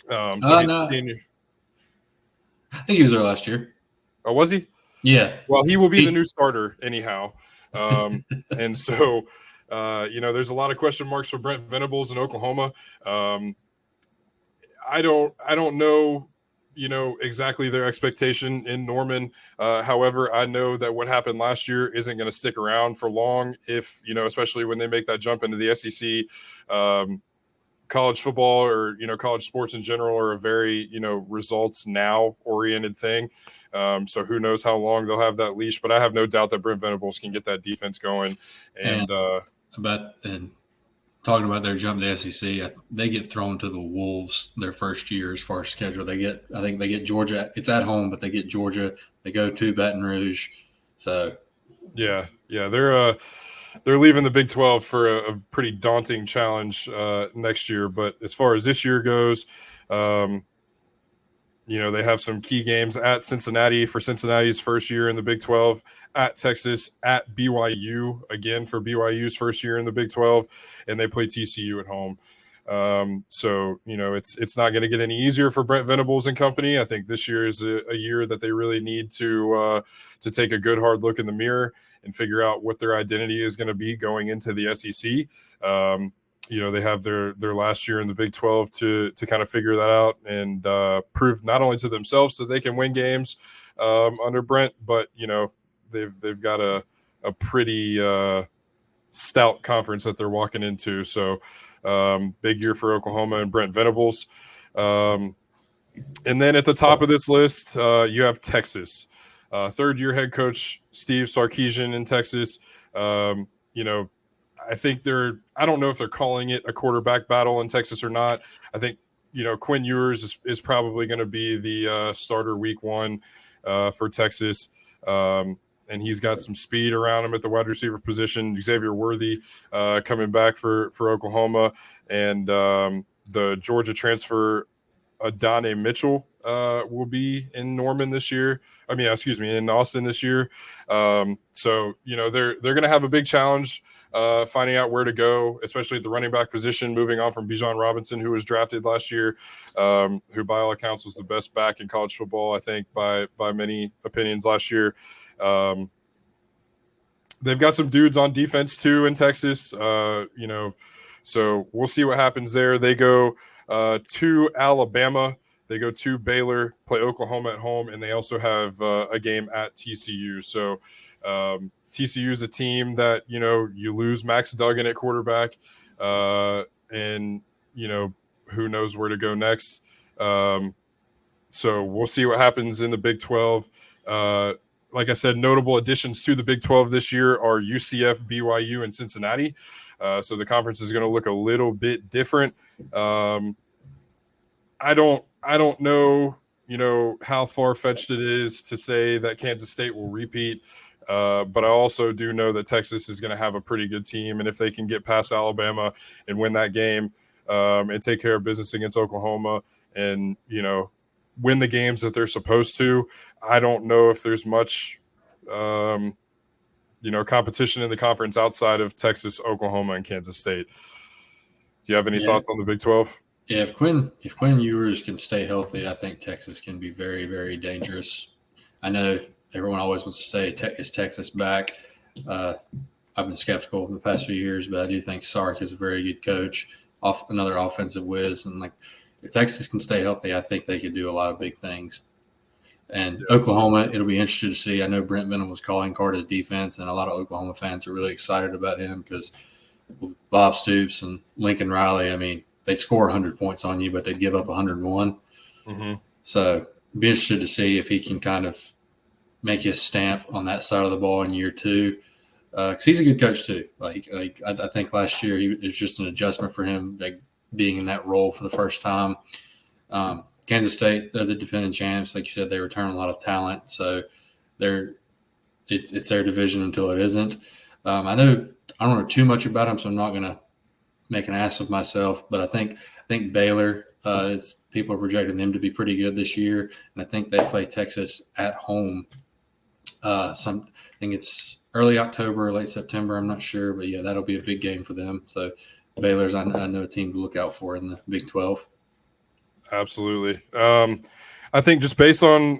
So he's no. a senior. I think he was there last year. Oh, was he? Yeah. Well, he will be the new starter anyhow. And so, there's a lot of question marks for Brent Venables in Oklahoma. I don't know, exactly their expectation in Norman. However, I know that what happened last year isn't going to stick around for long if, especially when they make that jump into the SEC. College football or, college sports in general are a very, results now oriented thing. So who knows how long they'll have that leash, but I have no doubt that Brent Venables can get that defense going. And talking about their jump to the SEC, they get thrown to the Wolves their first year as far as schedule. I think they get Georgia. It's at home, but they get Georgia. They go to Baton Rouge. So, yeah, they're leaving the Big 12 for a pretty daunting challenge next year. But as far as this year goes, they have some key games at Cincinnati for Cincinnati's first year in the Big 12, at Texas, at BYU, again for BYU's first year in the Big 12, and they play TCU at home. So, it's not going to get any easier for Brent Venables and company. I think this year is a year that they really need to take a good hard look in the mirror and figure out what their identity is going to be going into the SEC. They have their last year in the Big 12 to kind of figure that out and prove not only to themselves that they can win games under Brent, but they've got a pretty stout conference that they're walking into. So big year for Oklahoma and Brent Venables. And then at the top of this list, you have Texas. Third-year head coach Steve Sarkisian in Texas. I think I don't know if they're calling it a quarterback battle in Texas or not. I think, Quinn Ewers is probably going to be the starter week one for Texas. And he's got some speed around him at the wide receiver position. Xavier Worthy coming back for Oklahoma. And the Georgia transfer, Adonai Mitchell, will be in Norman this year. In Austin this year. So, they're going to have a big challenge finding out where to go, especially at the running back position, moving on from Bijan Robinson, who was drafted last year, who by all accounts was the best back in college football, I think, by many opinions last year. They've got some dudes on defense too in Texas, so we'll see what happens there. They go to Alabama. They go to Baylor, play Oklahoma at home, and they also have a game at TCU. So TCU is a team that, you lose Max Duggan at quarterback, and, who knows where to go next. So we'll see what happens in the Big 12. Like I said, notable additions to the Big 12 this year are UCF, BYU, and Cincinnati. So the conference is going to look a little bit different. I don't know, how far-fetched it is to say that Kansas State will repeat. But I also do know that Texas is going to have a pretty good team. And if they can get past Alabama and win that game and take care of business against Oklahoma and, win the games that they're supposed to, I don't know if there's much, competition in the conference outside of Texas, Oklahoma, and Kansas State. Do you have any thoughts on the Big 12? Yeah, if Quinn Ewers can stay healthy, I think Texas can be very, very dangerous. I know everyone always wants to say, is Texas back? I've been skeptical in the past few years, but I do think Sark is a very good coach, another offensive whiz. And if Texas can stay healthy, I think they could do a lot of big things. And Oklahoma, it'll be interesting to see. I know Brent Venables calling card his defense, and a lot of Oklahoma fans are really excited about him because with Bob Stoops and Lincoln Riley, they score 100 points on you, but they give up 101. Mm-hmm. So it'll be interested to see if he can kind of make his stamp on that side of the ball in year two, because he's a good coach too. I think last year it was just an adjustment for him, being in that role for the first time. Kansas State, they're the defending champs. Like you said, they return a lot of talent. So it's their division until it isn't. I don't know too much about them, so I'm not going to make an ass of myself. But I think Baylor is people are projecting them to be pretty good this year, and I think they play Texas at home. I think it's early October or late September. I'm not sure, but yeah, that'll be a big game for them. So Baylor's I know a team to look out for in the Big 12. Absolutely. I think just based on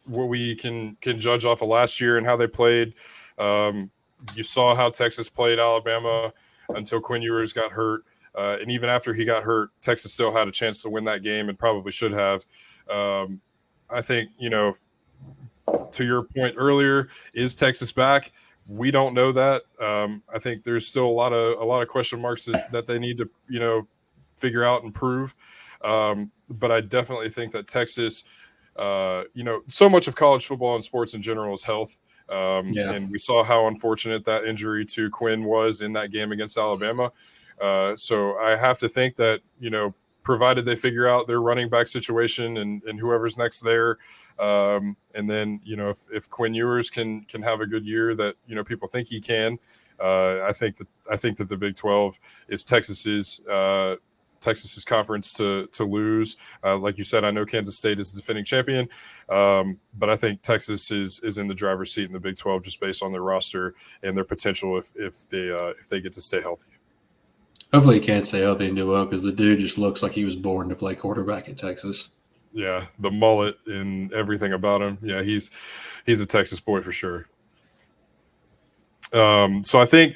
what we can judge off of last year and how they played. You saw how Texas played Alabama until Quinn Ewers got hurt. And even after he got hurt, Texas still had a chance to win that game and probably should have. I think, to your point earlier, is Texas back? We don't know that. I think there's still a lot of question marks that they need to, figure out and prove. But I definitely think that Texas, so much of college football and sports in general is health. And we saw how unfortunate that injury to Quinn was in that game against Alabama. So I have to think that, provided they figure out their running back situation and whoever's next there, and then, if Quinn Ewers can have a good year that, people think he can, I think that the Big 12 is Texas's conference to lose. Like you said, I know Kansas State is the defending champion, but I think Texas is in the driver's seat in the Big 12 just based on their roster and their potential if they get to stay healthy. Hopefully he can't stay healthy and do well, because the dude just looks like he was born to play quarterback at Texas. Yeah, the mullet and everything about him. Yeah, he's a Texas boy for sure. So I think,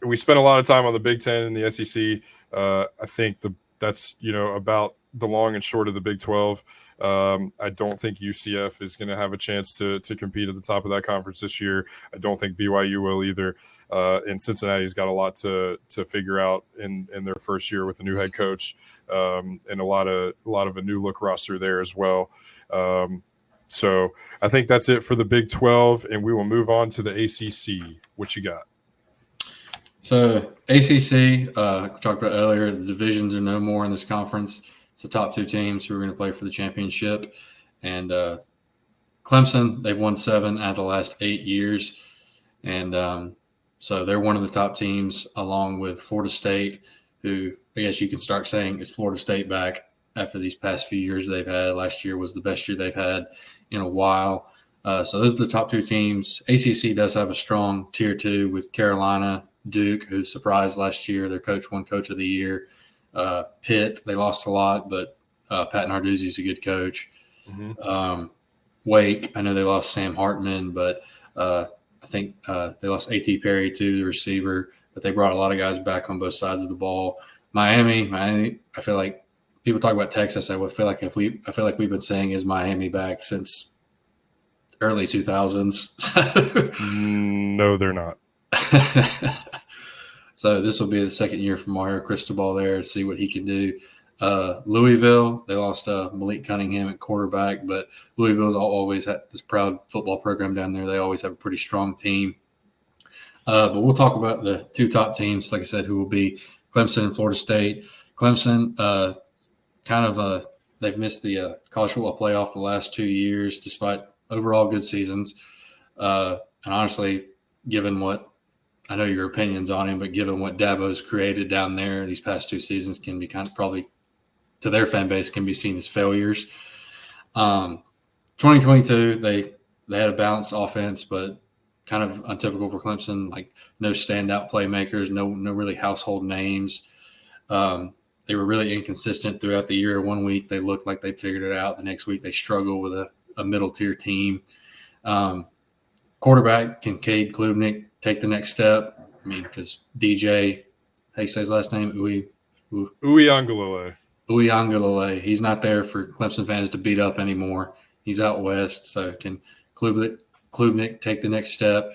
we spent a lot of time on the Big Ten and the SEC. I think that's about the long and short of the Big 12. I don't think UCF is going to have a chance to compete at the top of that conference this year. I don't think BYU will either. And Cincinnati's got a lot to figure out in their first year with a new head coach, and a lot of a new look roster there as well. So I think that's it for the Big 12, and we will move on to the ACC. What you got? So ACC, we talked about earlier, the divisions are no more in this conference. It's the top two teams who are going to play for the championship. And Clemson, they've won 7 out of the last 8 years. And so they're one of the top teams, along with Florida State, who I guess you can start saying is Florida State back after these past few years they've had. Last year was the best year they've had in a while. So those are the top two teams. ACC does have a strong tier 2 with Carolina, Duke, who surprised last year. Their coach won Coach of the Year. Pitt, they lost a lot, but Pat Narduzzi's a good coach. Mm-hmm. Wake, I know they lost Sam Hartman, but I think they lost A.T. Perry too, the receiver. But they brought a lot of guys back on both sides of the ball. Miami, I feel like people talk about Texas. I feel like we've been saying, is Miami back since early 2000s? No, they're not. So this will be the second year for Mario Cristobal there to see what he can do. Louisville, they lost Malik Cunningham at quarterback, but Louisville's always had this proud football program down there. They always have a pretty strong team. But we'll talk about the two top teams, like I said, who will be Clemson and Florida State. Clemson, they've missed the college football playoff the last 2 years, despite overall good seasons. And honestly, given what I know your opinions on him, but given what Dabo's created down there, these past 2 seasons can be kind of probably to their fan base can be seen as failures. 2022, they had a balanced offense, but kind of untypical for Clemson, like no standout playmakers, no really household names. They were really inconsistent throughout the year. One week they looked like they figured it out. The next week they struggle with a middle-tier team. Quarterback, Kincaid Klubnik, take the next step. I mean, because DJ, how you say his last name? Uiagalelei. He's not there for Clemson fans to beat up anymore. He's out west. So can Klubnik take the next step?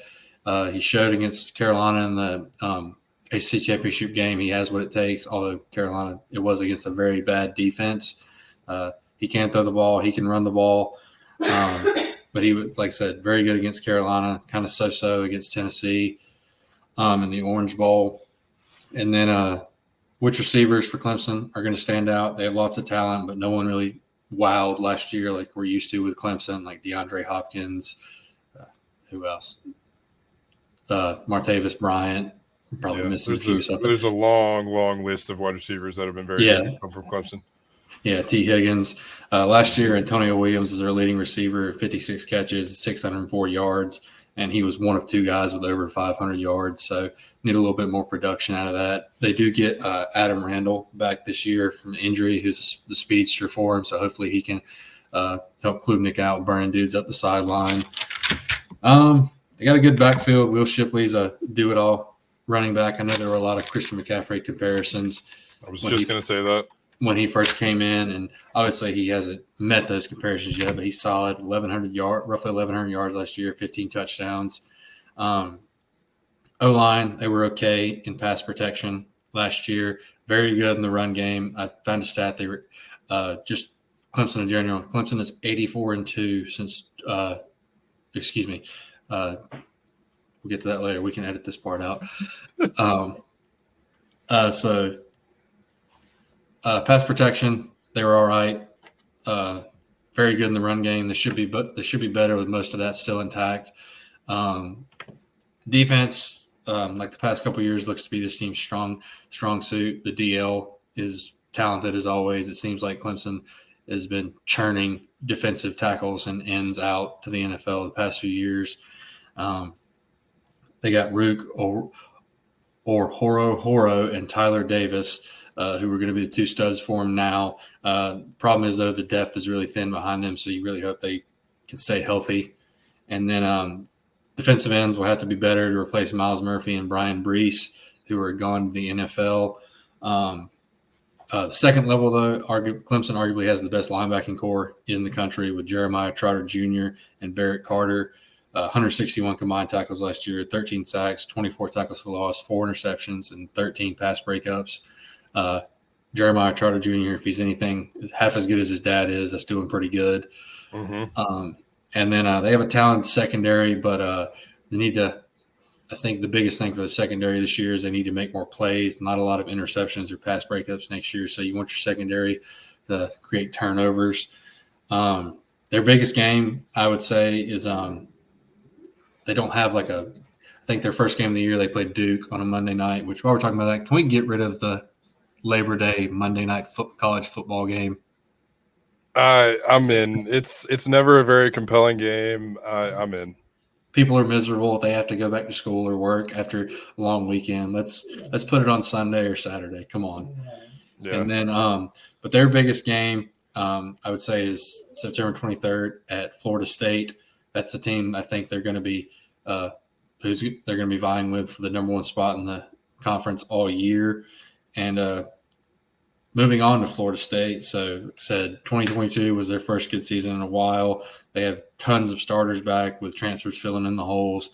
He showed against Carolina in the ACC championship game. He has what it takes, although Carolina, it was against a very bad defense. He can throw the ball. He can run the ball. But he was, like I said, very good against Carolina, kind of so-so against Tennessee in the Orange Bowl. And then which receivers for Clemson are going to stand out. They have lots of talent, but no one really wowed last year like we're used to with Clemson, like DeAndre Hopkins. Who else? Martavis Bryant. Probably missing a few. There's a long list of wide receivers that have been very good from Clemson. Yeah, T. Higgins. Last year, Antonio Williams was their leading receiver, 56 catches, 604 yards, and he was one of two guys with over 500 yards. So need a little bit more production out of that. They do get Adam Randall back this year from injury, who's the speedster for him. So hopefully he can help Klubnik out, burning dudes up the sideline. They got a good backfield. Will Shipley's a do-it-all running back. I know there were a lot of Christian McCaffrey comparisons. I was just going to say that. When he first came in, and obviously he hasn't met those comparisons yet, but he's solid. roughly 1,100 yards last year, 15 touchdowns. O-line, they were okay in pass protection last year. Very good in the run game. I found a stat they were just Clemson in general. Clemson is 84-2 since. We'll get to that later. We can edit this part out. Pass protection, they were all right. Very good in the run game. They should be better with most of that still intact. Defense, like the past couple of years, looks to be this team's strong suit. The DL is talented as always. It seems like Clemson has been churning defensive tackles and ends out to the NFL the past few years. They got Rook or Horo and Tyler Davis, who are going to be the two studs for him now. Problem is, though, the depth is really thin behind them, so you really hope they can stay healthy. And then defensive ends will have to be better to replace Miles Murphy and Brian Brees, who are gone to the NFL. The second level, though, Clemson arguably has the best linebacking core in the country with Jeremiah Trotter Jr. and Barrett Carter. 161 combined tackles last year, 13 sacks, 24 tackles for loss, 4 interceptions, and 13 pass breakups. Jeremiah Trotter Jr., if he's anything half as good as his dad is, that's doing pretty good. Mm-hmm. And then they have a talented secondary, but they need to – I think the biggest thing for the secondary this year is they need to make more plays, not a lot of interceptions or pass breakups next year. So you want your secondary to create turnovers. Their biggest game, I would say, is they don't have like a – I think their first game of the year they played Duke on a Monday night, which while we're talking about that, can we get rid of the Labor Day Monday night college football game? I'm in. It's never a very compelling game. I'm in. People are miserable if they have to go back to school or work after a long weekend. Let's put it on Sunday or Saturday. Come on. Yeah. And then, but their biggest game, I would say, is September 23rd at Florida State. That's the team I think they're going to be they're going to be vying with for the number one spot in the conference all year. And moving on to Florida State, so like I said, 2022 was their first good season in a while. They have tons of starters back with transfers filling in the holes.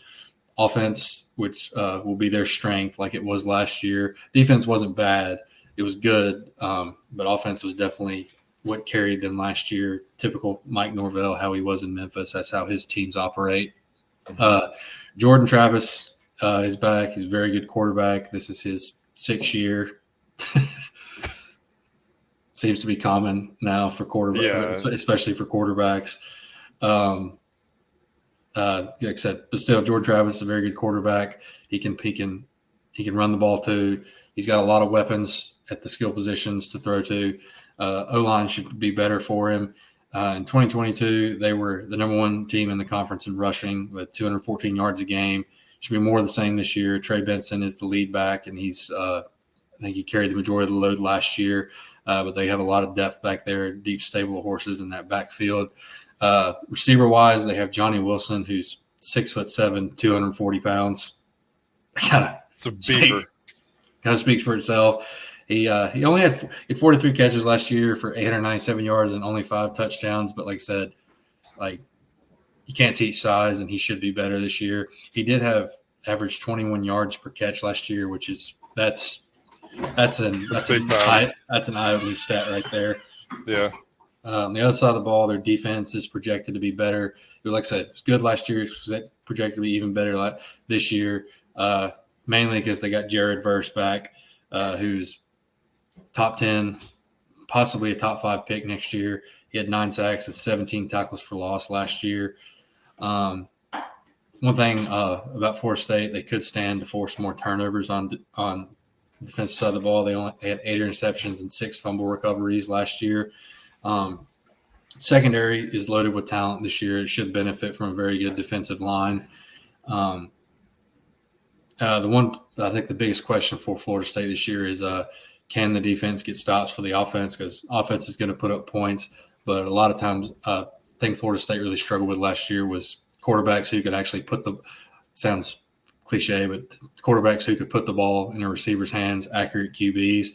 Offense, which will be their strength like it was last year. Defense wasn't bad. It was good, but offense was definitely what carried them last year. Typical Mike Norvell, how he was in Memphis. That's how his teams operate. Jordan Travis is back. He's a very good quarterback. This is his 6th year. Seems to be common now for quarterbacks, especially for quarterbacks. Like I said, but still, Jordan Travis is a very good quarterback. He can run the ball too. He's got a lot of weapons at the skill positions to throw to. O-line should be better for him. In 2022, they were the number one team in the conference in rushing with 214 yards a game. Should be more of the same this year. Trey Benson is the lead back, and he's I think he carried the majority of the load last year. But they have a lot of depth back there, deep stable of horses in that backfield. Receiver-wise, they have Johnny Wilson, who's 6'7", 240 pounds. It's a beaver. Kind of speaks for itself. He only had 43 catches last year for 897 yards and only 5 touchdowns. But like I said, you can't teach size, and he should be better this year. He did have average 21 yards per catch last year, which is that's an eye-opening stat right there. Yeah. On the other side of the ball, their defense is projected to be better. Like I said, it was good last year. It's projected to be even better this year, mainly because they got Jared Verse back, who's top 10, possibly a top 5 pick next year. He had 9 sacks and 17 tackles for loss last year. One thing about Florida State, they could stand to force more turnovers on the defensive side of the ball. They had 8 interceptions and 6 fumble recoveries last year. Secondary is loaded with talent this year. It should benefit from a very good defensive line. The one I think the biggest question for Florida State this year is can the defense get stops for the offense? Because offense is going to put up points, but a lot of times I think Florida State really struggled with last year was quarterbacks who could actually sounds cliche, but quarterbacks who could put the ball in a receiver's hands, accurate QBs.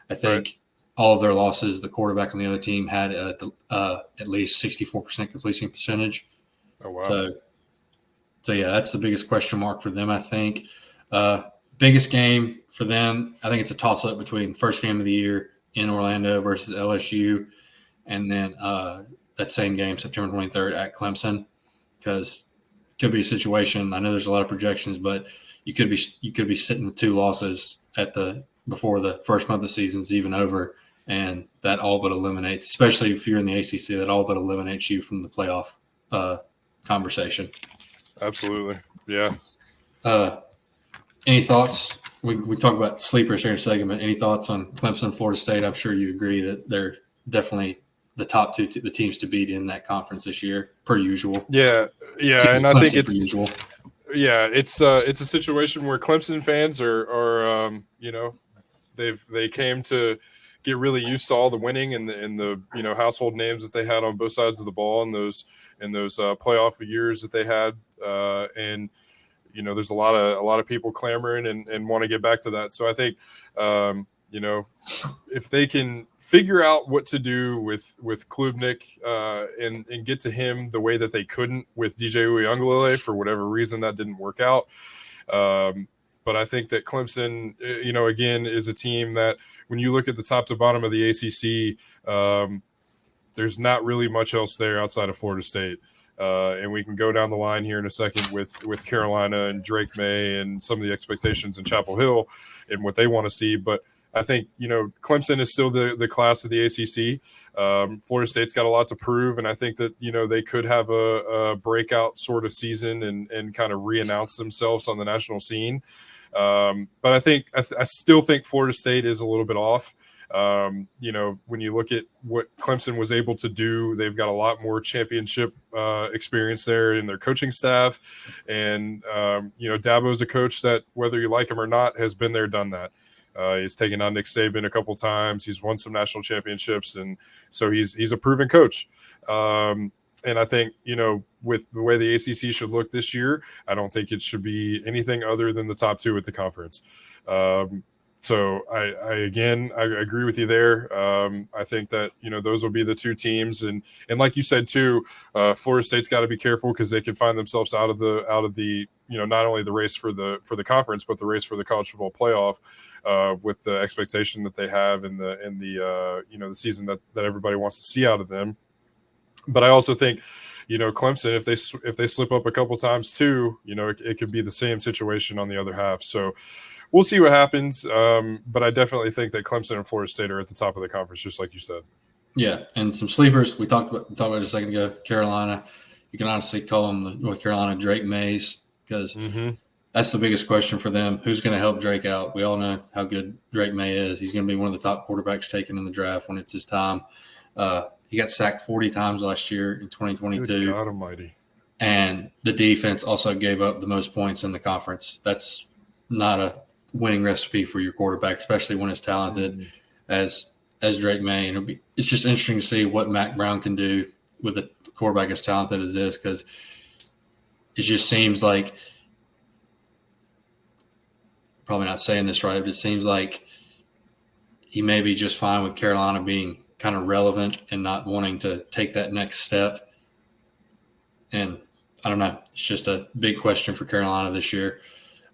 I think all of their losses, the quarterback on the other team had at least 64% completion percentage. Oh, wow. So yeah, that's the biggest question mark for them, I think. Biggest game for them, I think it's a toss-up between first game of the year in Orlando versus LSU, and then that same game, September 23rd at Clemson, because it could be a situation. I know there's a lot of projections, but you could be sitting with 2 losses before the first month of the season's even over, and that all but eliminates, especially if you're in the ACC, that all but eliminates you from the playoff conversation. Absolutely, yeah. Any thoughts? We talk about sleepers here in a segment. Any thoughts on Clemson, Florida State? I'm sure you agree that they're definitely the top 2 the teams to beat in that conference this year, per usual. Yeah, and I think it's usual. Yeah, it's a situation where Clemson fans are they came to get really used to all the winning and the household names that they had on both sides of the ball in those playoff years that they had, and there's a lot of people clamoring and want to get back to that. So I think if they can figure out what to do with Klubnik and get to him the way that they couldn't with DJ Uiagalelei, for whatever reason that didn't work out. But I think that Clemson, again, is a team that when you look at the top to bottom of the ACC, there's not really much else there outside of Florida State. And we can go down the line here in a second with Carolina and Drake May and some of the expectations in Chapel Hill and what they want to see. But I think, Clemson is still the class of the ACC. Florida State's got a lot to prove, and I think that, they could have a breakout sort of season and kind of re-announce themselves on the national scene. But I still think Florida State is a little bit off. When you look at what Clemson was able to do, they've got a lot more championship experience there in their coaching staff. And, Dabo's a coach that, whether you like him or not, has been there, done that. He's taken on Nick Saban a couple times. He's won some national championships. And so he's a proven coach. And I think, with the way the ACC should look this year, I don't think it should be anything other than the top 2 at the conference. So I agree with you there. I think that, those will be the 2 teams. And like you said, too, Florida State's got to be careful because they can find themselves out of the not only the race for the conference, but the race for the college football playoff with the expectation that they have in the season that everybody wants to see out of them. But I also think, Clemson, if they slip up a couple times too, it could be the same situation on the other half. So we'll see what happens. But I definitely think that Clemson and Florida State are at the top of the conference, just like you said. Yeah, and some sleepers we talked about it a second ago. Carolina, you can honestly call them the North Carolina Drake Mays because that's the biggest question for them. Who's going to help Drake out? We all know how good Drake May is. He's going to be one of the top quarterbacks taken in the draft when it's his time. He got sacked 40 times last year in 2022. Good God almighty. And the defense also gave up the most points in the conference. That's not a winning recipe for your quarterback, especially when it's talented as Drake May. And it's just interesting to see what Mac Brown can do with a quarterback as talented as this, because it just seems like, probably not saying this right, but it seems like he may be just fine with Carolina being kind of relevant and not wanting to take that next step. And I don't know. It's just a big question for Carolina this year.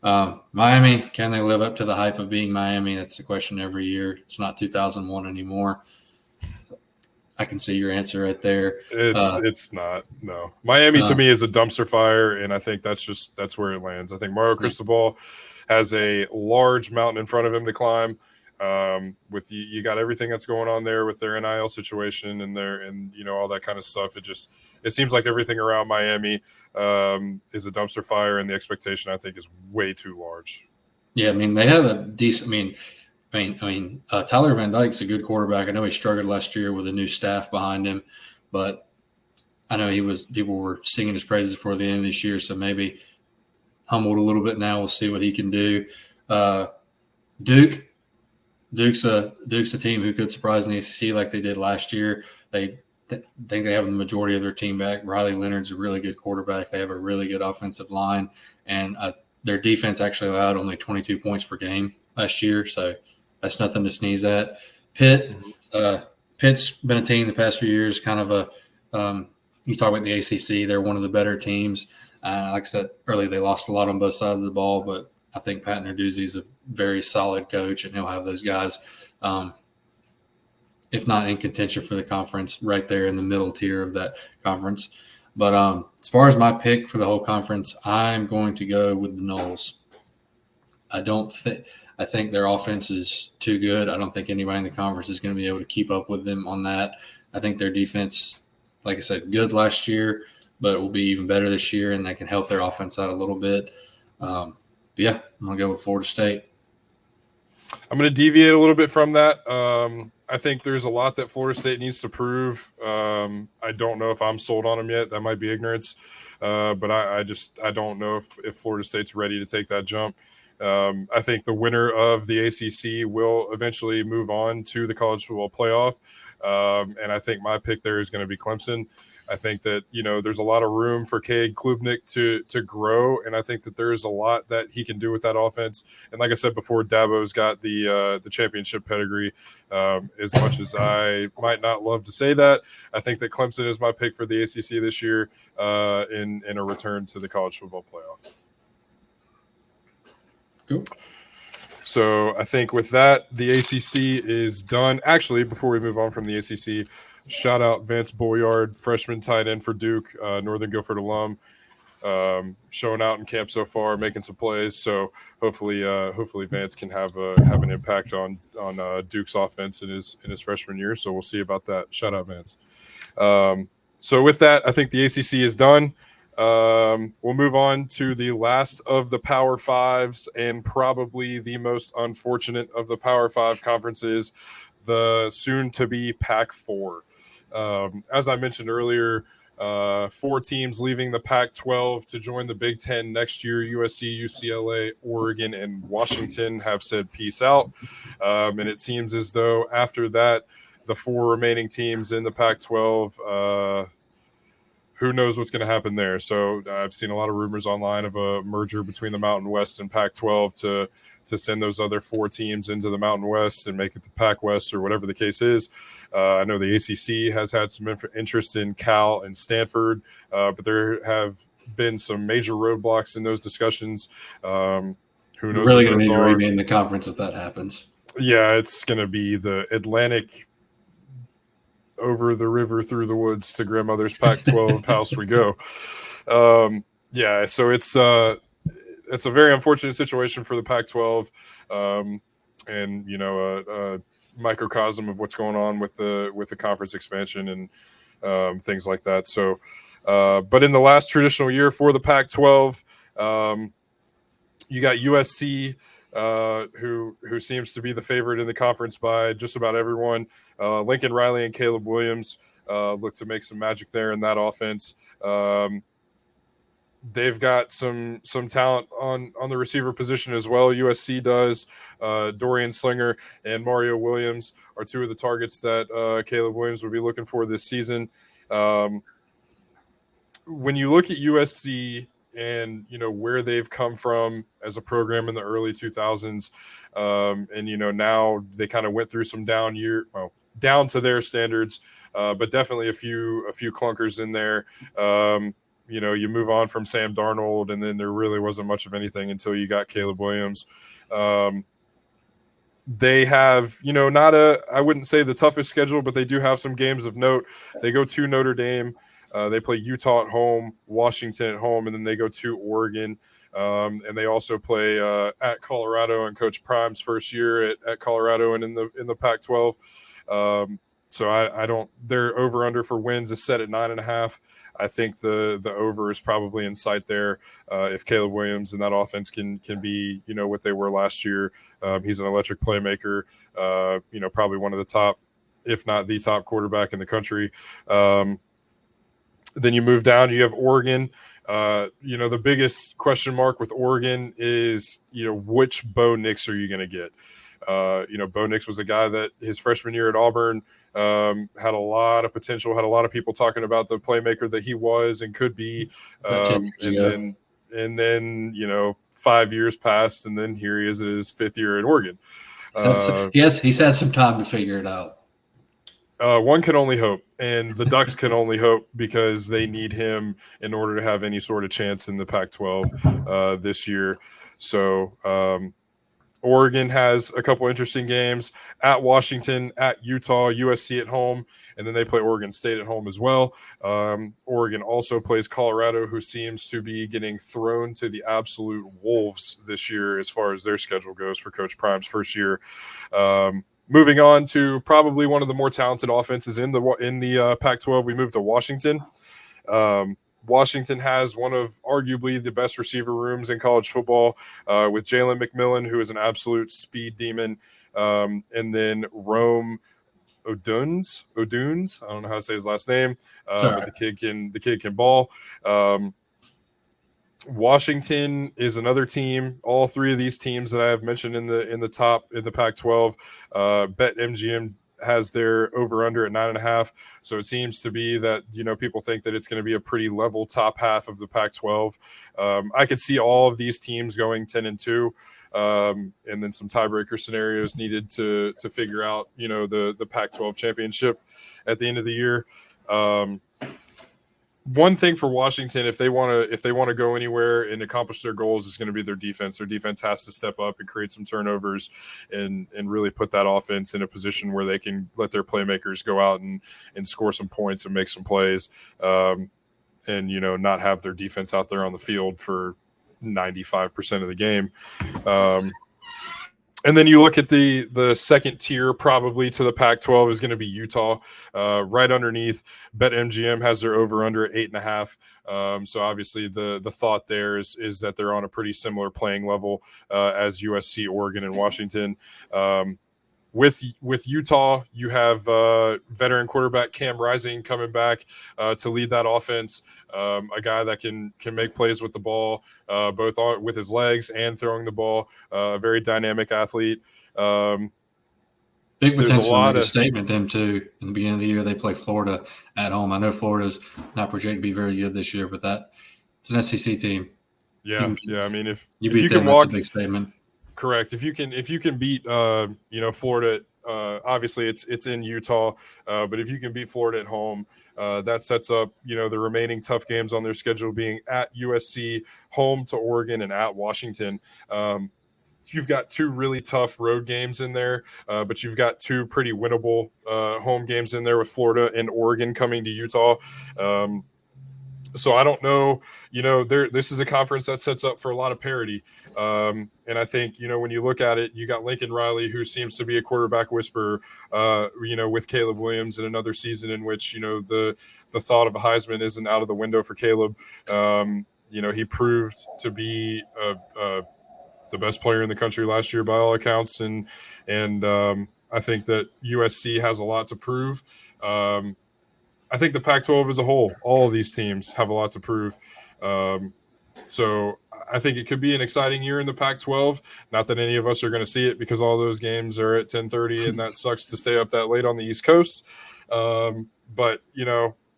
Miami, can they live up to the hype of being Miami? That's the question every year. It's not 2001 anymore. I can see your answer right there. It's not. No. Miami to me is a dumpster fire, and I think that's where it lands. I think Mario Cristobal has a large mountain in front of him to climb. With you got everything that's going on there with their NIL situation and all that kind of stuff. It seems like everything around Miami is a dumpster fire, and the expectation I think is way too large. Yeah, I mean they have a decent. Tyler Van Dyke's a good quarterback. I know he struggled last year with a new staff behind him, but I know people were singing his praises before the end of this year, so maybe humbled a little bit now. We'll see what he can do. Duke's a team who could surprise in the ACC like they did last year. They think they have the majority of their team back. Riley Leonard's a really good quarterback. They have a really good offensive line, and their defense actually allowed only 22 points per game last year, so that's nothing to sneeze at. Pitt's been a team the past few years, kind of you talk about the ACC, they're one of the better teams. Like I said earlier, they lost a lot on both sides of the ball, but I think Pat Narduzzi is a very solid coach, and he'll have those guys, if not in contention for the conference, right there in the middle tier of that conference. But as far as my pick for the whole conference, I'm going to go with the Noles. I think their offense is too good. I don't think anybody in the conference is going to be able to keep up with them on that. I think their defense, like I said, good last year, but it will be even better this year, and they can help their offense out a little bit. But yeah, I'm going to go with Florida State. I'm going to deviate a little bit from that. I think there's a lot that Florida State needs to prove. I don't know if I'm sold on them yet. That might be ignorance. But I don't know if Florida State's ready to take that jump. I think the winner of the ACC will eventually move on to the college football playoff. And I think my pick there is going to be Clemson. I think that, there's a lot of room for Cade Klubnik to grow, and I think that there's a lot that he can do with that offense. And like I said before, Dabo's got the championship pedigree. As much as I might not love to say that, I think that Clemson is my pick for the ACC this year in a return to the college football playoff. Cool. So I think with that, the ACC is done. Actually, before we move on from the ACC, shout out Vance Boyard, freshman tight end for Duke, Northern Guilford alum, showing out in camp so far, making some plays. So hopefully Vance can have an impact on Duke's offense in his freshman year. So we'll see about that. Shout out Vance. So with that, I think the ACC is done. We'll move on to the last of the Power Fives and probably the most unfortunate of the Power Five conferences, the soon-to-be Pac-4. As I mentioned earlier, 4 teams leaving the Pac-12 to join the Big Ten next year. USC, UCLA, Oregon, and Washington have said peace out. And it seems as though after that, the 4 remaining teams in the Pac-12, who knows what's going to happen there. So I've seen a lot of rumors online of a merger between the Mountain West and Pac-12 to send those other 4 teams into the Mountain West and make it the Pac-West or whatever the case is. I know the ACC has had some interest in Cal and Stanford, but there have been some major roadblocks in those discussions. Who knows? We're really going to need to rename the conference if that happens. Yeah, it's going to be the Atlantic over the river through the woods to grandmother's Pac-12 house we go. Yeah, so it's a very unfortunate situation for the Pac-12, and a microcosm of what's going on with the conference expansion and things like that. So, but in the last traditional year for the Pac-12, you got USC, who seems to be the favorite in the conference by just about everyone. Lincoln Riley and Caleb Williams look to make some magic there in that offense. They've got some talent on the receiver position as well. USC does. Dorian Slinger and Mario Williams are 2 of the targets that Caleb Williams would be looking for this season. When you look at USC and where they've come from as a program in the early 2000s, and now they kind of went through some down to their standards, but definitely a few clunkers in there. You move on from Sam Darnold, and then there really wasn't much of anything until you got Caleb Williams. They have, I wouldn't say the toughest schedule, but they do have some games of note. They go to Notre Dame. They play Utah at home, Washington at home, and then they go to Oregon. And they also play at Colorado and Coach Prime's first year at Colorado and in the Pac-12. So I don't. Their over under for wins is set at 9.5. I think the over is probably in sight there. If Caleb Williams and that offense can be what they were last year, he's an electric playmaker. Probably one of the top, if not the top quarterback in the country. Then you move down, you have Oregon. The biggest question mark with Oregon is which Bo Nix are you going to get? Bo Nix was a guy that his freshman year at Auburn had a lot of potential, had a lot of people talking about the playmaker that he was and could be. And then 5 years passed, and then here he is in his 5th year at Oregon. He's had some time to figure it out. One can only hope, and the Ducks can only hope because they need him in order to have any sort of chance in the Pac-12 this year. So Oregon has a couple interesting games at Washington, at Utah, USC at home, and then they play Oregon State at home as well. Oregon also plays Colorado, who seems to be getting thrown to the absolute wolves this year as far as their schedule goes for Coach Prime's first year. Moving on to probably one of the more talented offenses in the Pac-12, we move to Washington. Washington has one of arguably the best receiver rooms in college football with Jalen McMillan, who is an absolute speed demon, and then Rome Odunes. I don't know how to say his last name, but the kid can ball. Washington is another team. All three of these teams that I have mentioned in the top in the Pac-12, BetMGM has their over under at 9.5. So it seems to be that people think that it's going to be a pretty level top half of the Pac-12. I could see all of these teams going 10-2, and then some tiebreaker scenarios needed to figure out the Pac-12 championship at the end of the year. One thing for Washington, if they want to go anywhere and accomplish their goals, is going to be their defense. Their defense has to step up and create some turnovers and really put that offense in a position where they can let their playmakers go out and score some points and make some plays, and not have their defense out there on the field for 95% of the game. And then you look at the second tier probably to the Pac-12 is going to be Utah. Right underneath, BetMGM has their over-under at 8.5. So obviously the thought there is that they're on a pretty similar playing level as USC, Oregon, and Washington. With Utah, you have veteran quarterback Cam Rising coming back to lead that offense. A guy that can make plays with the ball, both with his legs and throwing the ball. A very dynamic athlete. Big potential to make a statement them too. In the beginning of the year, they play Florida at home. I know Florida's not projected to be very good this year, but it's an SEC team. Yeah. I mean, if you can walk, that's a big statement. Correct. If you can beat Florida, obviously it's in Utah, but if you can beat Florida at home, that sets up the remaining tough games on their schedule being at USC, home to Oregon, and at Washington. You've got two really tough road games in there, but you've got two pretty winnable home games in there with Florida and Oregon coming to Utah. So I don't know, this is a conference that sets up for a lot of parity. And I think, when you look at it, you got Lincoln Riley, who seems to be a quarterback whisperer, with Caleb Williams in another season in which, the thought of a Heisman isn't out of the window for Caleb. He proved to be the best player in the country last year by all accounts. And I think that USC has a lot to prove. I think the Pac-12 as a whole, all of these teams have a lot to prove. So I think it could be an exciting year in the Pac-12. Not that any of us are going to see it because all those games are at 10:30, and that sucks to stay up that late on the East Coast. But,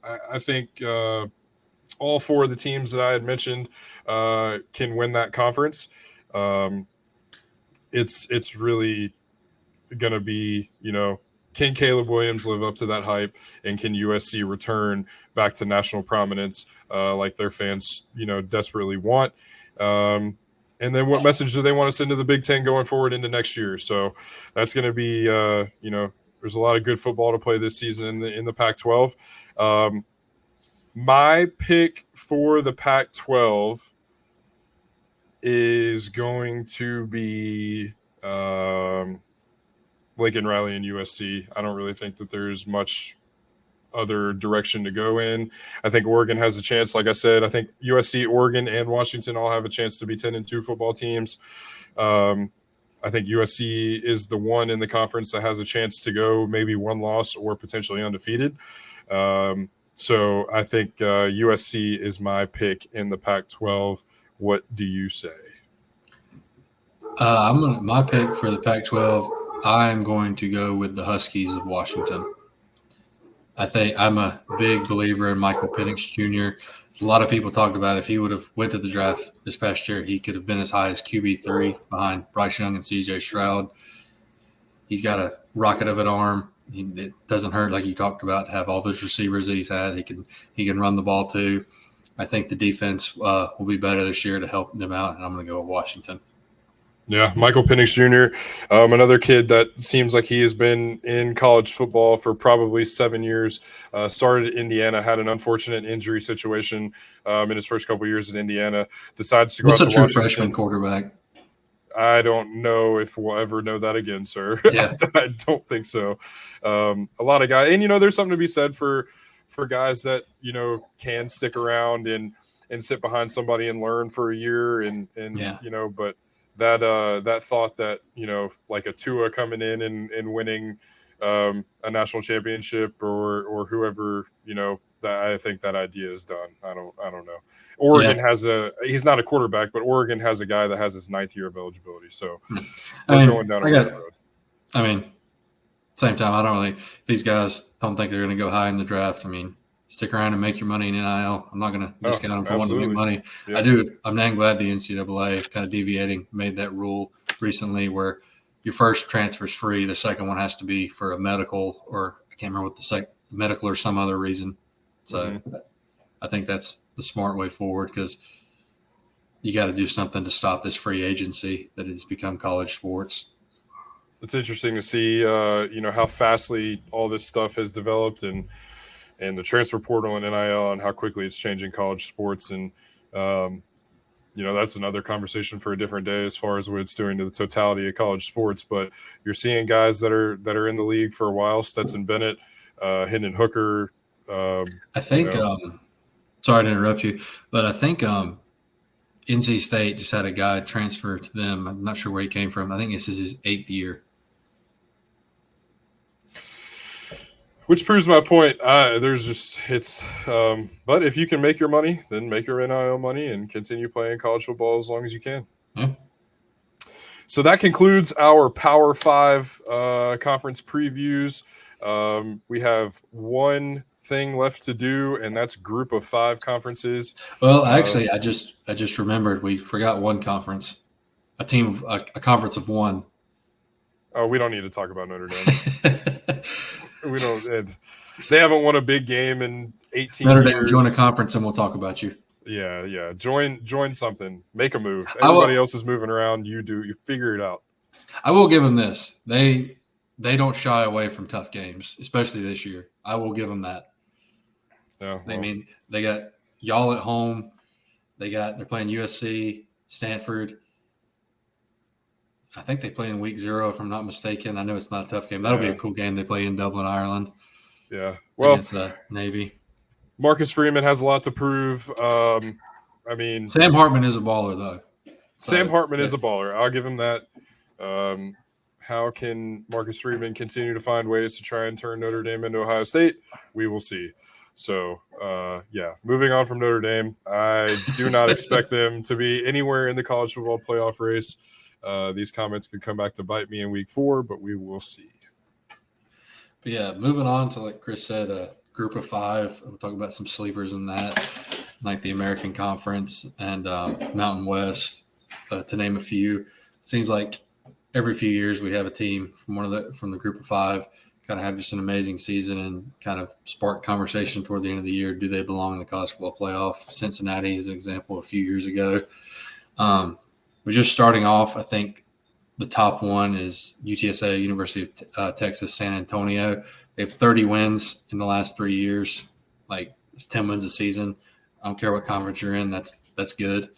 I think all four of the teams that I had mentioned can win that conference. It's really going to be, can Caleb Williams live up to that hype, and can USC return back to national prominence like their fans, desperately want? And then what message do they want to send to the Big Ten going forward into next year? So that's going to be, there's a lot of good football to play this season in the Pac-12. My pick for the Pac-12 is going to be Lincoln Riley and USC. I don't really think that there's much other direction to go in. I think Oregon has a chance. Like I said, I think USC, Oregon, and Washington all have a chance to be 10-2 football teams. I think USC is the one in the conference that has a chance to go maybe one loss or potentially undefeated. So I think USC is my pick in the Pac-12. What do you say? My pick for the Pac-12. I'm going to go with the Huskies of Washington. I think I'm a big believer in Michael Penix Jr. A lot of people talked about if he would have went to the draft this past year, he could have been as high as QB3 behind Bryce Young and C.J. Stroud. He's got a rocket of an arm. It doesn't hurt, like you talked about, to have all those receivers that he's had. He can run the ball too. I think the defense will be better this year to help them out, and I'm going to go with Washington. Yeah, Michael Penix Jr., another kid that seems like he has been in college football for probably 7 years. Started at Indiana, had an unfortunate injury situation in his first couple of years at Indiana. Decides to go out to Washington. What's a true freshman quarterback? I don't know if we'll ever know that again, sir. Yeah. I don't think so. A lot of guys, and there's something to be said for guys that can stick around and sit behind somebody and learn for a year and yeah. But that thought that like a Tua coming in and winning a national championship or whoever that I think that idea is done. I don't know. Oregon has he's not a quarterback, but Oregon has a guy that has his 9th year of eligibility. So we're going down a road. I mean, same time, I don't really – these guys don't think they're going to go high in the draft. I mean, stick around and make your money in NIL. I'm not going to discount them for wanting to make money. Yeah. I'm damn glad the NCAA kind of deviating made that rule recently where your first transfer is free. The second one has to be for a medical or I can't remember what the medical or some other reason. So I think that's the smart way forward because you got to do something to stop this free agency that has become college sports. It's interesting to see, how fastly all this stuff has developed and the transfer portal and NIL and how quickly it's changing college sports. And, that's another conversation for a different day as far as what it's doing to the totality of college sports. But you're seeing guys that are in the league for a while, Stetson Bennett, Hendon Hooker. I think sorry to interrupt you, but I think NC State just had a guy transfer to them. I'm not sure where he came from. I think this is his 8th year. Which proves my point. But if you can make your money, then make your NIL money and continue playing college football as long as you can. Yeah. So that concludes our Power 5 conference previews. We have one thing left to do, and that's Group of 5 conferences. Well, actually, I just remembered we forgot one conference, a conference of one. Oh, we don't need to talk about Notre Dame. We don't. They haven't won a big game in 18 Notre Dame, years. join a conference, and we'll talk about you. Yeah. Join something. Make a move. Everybody else is moving around. You do. You figure it out. I will give them this. They don't shy away from tough games, especially this year. I will give them that. Yeah. I mean, they got y'all at home. They're playing USC, Stanford. I think they play in week 0, if I'm not mistaken. I know it's not a tough game. That'll be a cool game. They play in Dublin, Ireland. Yeah. Well, against Navy. Marcus Freeman has a lot to prove. Sam Hartman is a baller, though. Sam Hartman is a baller. I'll give him that. How can Marcus Freeman continue to find ways to try and turn Notre Dame into Ohio State? We will see. So, moving on from Notre Dame, I do not expect them to be anywhere in the college football playoff race. These comments could come back to bite me in week 4, but we will see. But yeah, moving on to, like Chris said, a Group of 5. We'll talk about some sleepers in that, like the American Conference and Mountain West, to name a few. Seems like every few years we have a team from the Group of 5 kind of have just an amazing season and kind of spark conversation toward the end of the year. Do they belong in the college football playoff? Cincinnati is an example a few years ago. We're just starting off. I think the top one is UTSA, University of Texas, San Antonio. They have 30 wins in the last 3 years. Like, it's 10 wins a season. I don't care what conference you're in. That's good.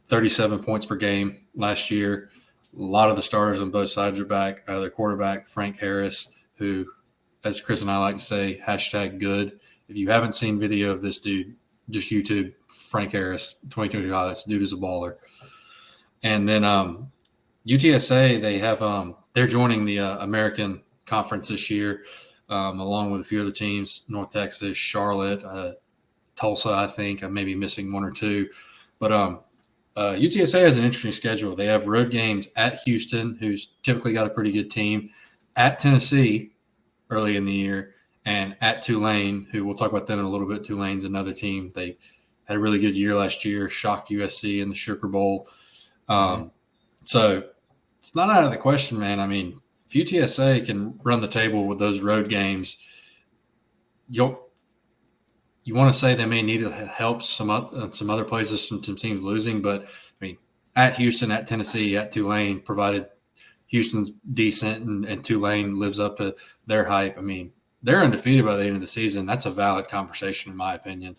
37 points per game last year. A lot of the starters on both sides are back. Their quarterback, Frank Harris, who, as Chris and I like to say, #good. If you haven't seen video of this dude, just YouTube Frank Harris, 2020 highlights. Dude is a baller. And then UTSA, they have they're joining the American Conference this year, along with a few other teams, North Texas, Charlotte, Tulsa, I think. I may be missing one or two. But UTSA has an interesting schedule. They have road games at Houston, who's typically got a pretty good team, at Tennessee early in the year, and at Tulane, who we'll talk about them in a little bit. Tulane's another team. They had a really good year last year, shocked USC in the Sugar Bowl. So it's not out of the question, man. I mean, if UTSA can run the table with those road games, you want to say they may need to help some other places, some teams losing, but I mean, at Houston, at Tennessee, at Tulane, provided Houston's decent and Tulane lives up to their hype. I mean, they're undefeated by the end of the season. That's a valid conversation, in my opinion.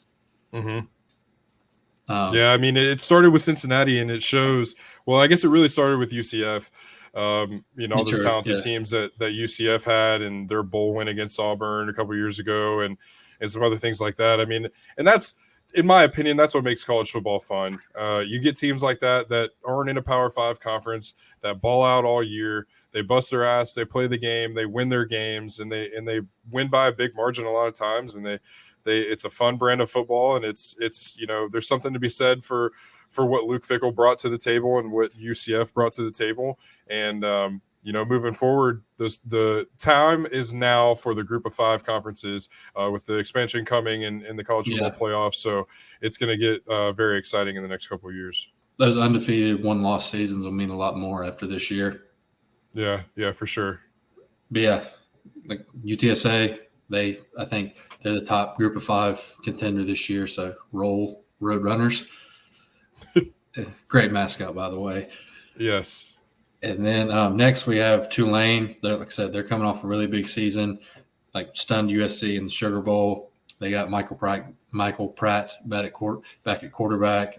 Yeah, I mean, it started with Cincinnati, and it shows. Well, I guess it really started with UCF. All those talented teams that UCF had, and their bowl win against Auburn a couple years ago, and some other things like that. I mean, and that's, in my opinion, that's what makes college football fun. You get teams like that aren't in a Power 5 conference, that ball out all year. They bust their ass. They play the game. They win their games, and they win by a big margin a lot of times. And it's a fun brand of football, and it's there's something to be said for what Luke Fickell brought to the table and what UCF brought to the table. And moving forward, the time is now for the Group of 5 conferences with the expansion coming in the college football playoffs. So it's going to get very exciting in the next couple of years. Those undefeated one-loss seasons will mean a lot more after this year. Yeah, for sure. But yeah, like UTSA, I think they're the top Group of 5 contender this year. So roll Roadrunners. Great mascot, by the way. Yes. And then next we have Tulane. Like I said, they're coming off a really big season, like stunned USC in the Sugar Bowl. They got Michael Pratt back at quarterback.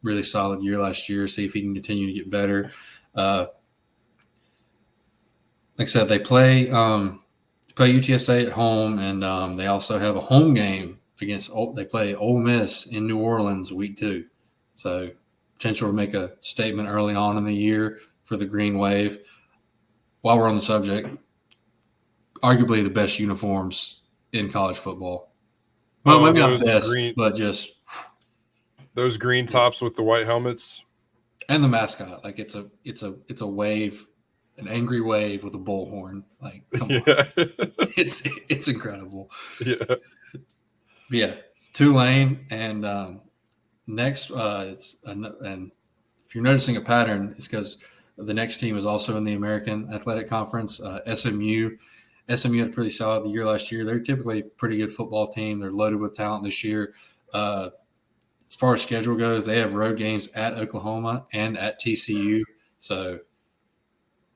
Really solid year last year. See if he can continue to get better. Like I said, they play UTSA at home, and they also have a home game they play Ole Miss in New Orleans week 2. So potential to make a statement early on in the year for the Green Wave. While we're on the subject, arguably the best uniforms in college football. Well, maybe not best, but just those green tops with the white helmets and the mascot. Like it's a wave, an angry wave with a bullhorn. Like, come on. It's incredible. Yeah, Tulane, and next and if you're noticing a pattern, it's because the next team is also in the American Athletic Conference. SMU had a pretty solid year last year. They're typically a pretty good football team. They're loaded with talent this year. As far as schedule goes, they have road games at Oklahoma and at TCU. So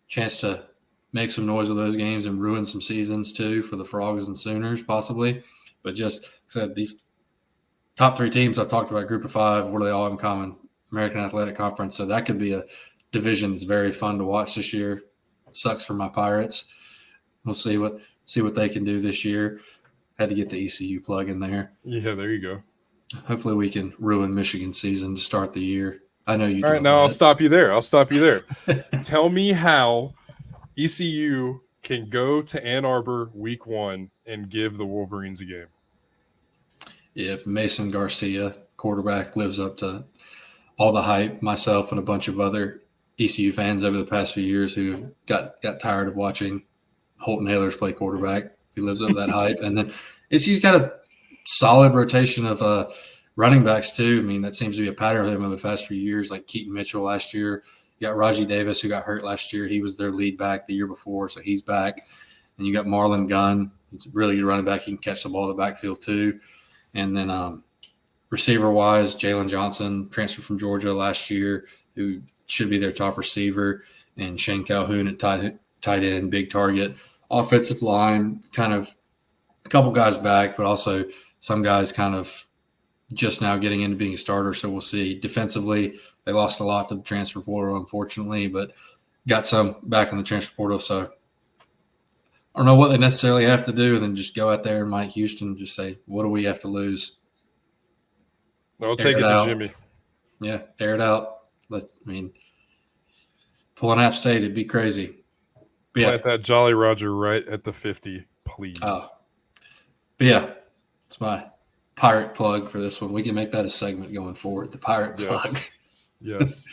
chance to make some noise with those games and ruin some seasons too for the Frogs and Sooners possibly. But just like I said, these top 3 teams I've talked about, Group of 5, what do they all have in common? American Athletic Conference. So that could be a division that's very fun to watch this year. Sucks for my Pirates. We'll see what they can do this year. Had to get the ECU plug in there. Yeah, there you go. Hopefully we can ruin Michigan's season to start the year. I know you. All right, now I'll stop you there. Tell me how ECU can go to Ann Arbor week 1 and give the Wolverines a game. If Mason Garcia, quarterback, lives up to all the hype, myself and a bunch of other ECU fans over the past few years who got tired of watching Holton Ahlers play quarterback, he lives up to that hype. And then he's got a solid rotation of running backs too. I mean, that seems to be a pattern of them over the past few years, like Keaton Mitchell last year. You got Raji Davis, who got hurt last year. He was their lead back the year before, so he's back. And you got Marlon Gunn. He's a really good running back. He can catch the ball in the backfield too. And then receiver-wise, Jalen Johnson, transferred from Georgia last year, who should be their top receiver, and Shane Calhoun at tight end, big target. Offensive line, kind of a couple guys back, but also some guys kind of just now getting into being a starter, so we'll see. Defensively, they lost a lot to the transfer portal, unfortunately, but got some back in the transfer portal. So I don't know what they necessarily have to do, than just go out there and Mike Houston just say, what do we have to lose? I'll take it to Jimmy. Yeah, air it out. Pulling App State, it'd be crazy. But plant that Jolly Roger right at the 50, please. But yeah, it's my pirate plug for this one. We can make that a segment going forward, the pirate plug. Yes.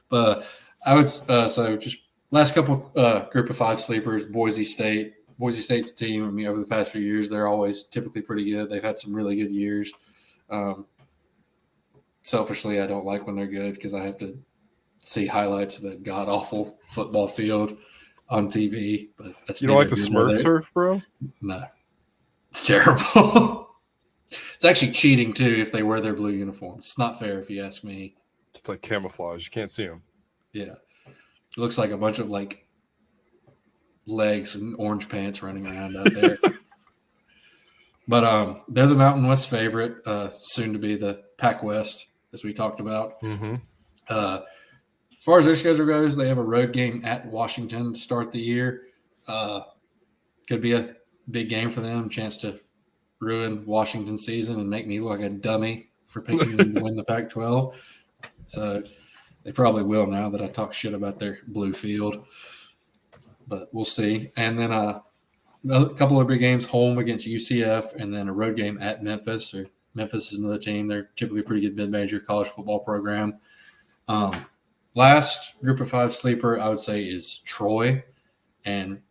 But I would so just last couple group of 5 sleepers, Boise State. Boise State's team, I mean, over the past few years, they're always typically pretty good. They've had some really good years. Selfishly, I don't like when they're good because I have to see highlights of that god-awful football field on TV. But that's you don't like the Smurf turf, bro? No. It's terrible. It's actually cheating, too, if they wear their blue uniforms. It's not fair if you ask me. It's like camouflage. You can't see them. Yeah. It looks like a bunch of, legs and orange pants running around out there. But they're the Mountain West favorite, soon to be the Pac West, as we talked about. Mm-hmm. As far as their schedule goes, they have a road game at Washington to start the year. Could be a big game for them, chance to ruin Washington's season and make me look like a dummy for picking them to win the Pac-12. So they probably will now that I talk shit about their blue field. But we'll see. And then a couple of big games, home against UCF, and then a road game at Memphis. Memphis is another team. They're typically a pretty good mid-major college football program. Last group of 5 sleeper, I would say, is Troy. And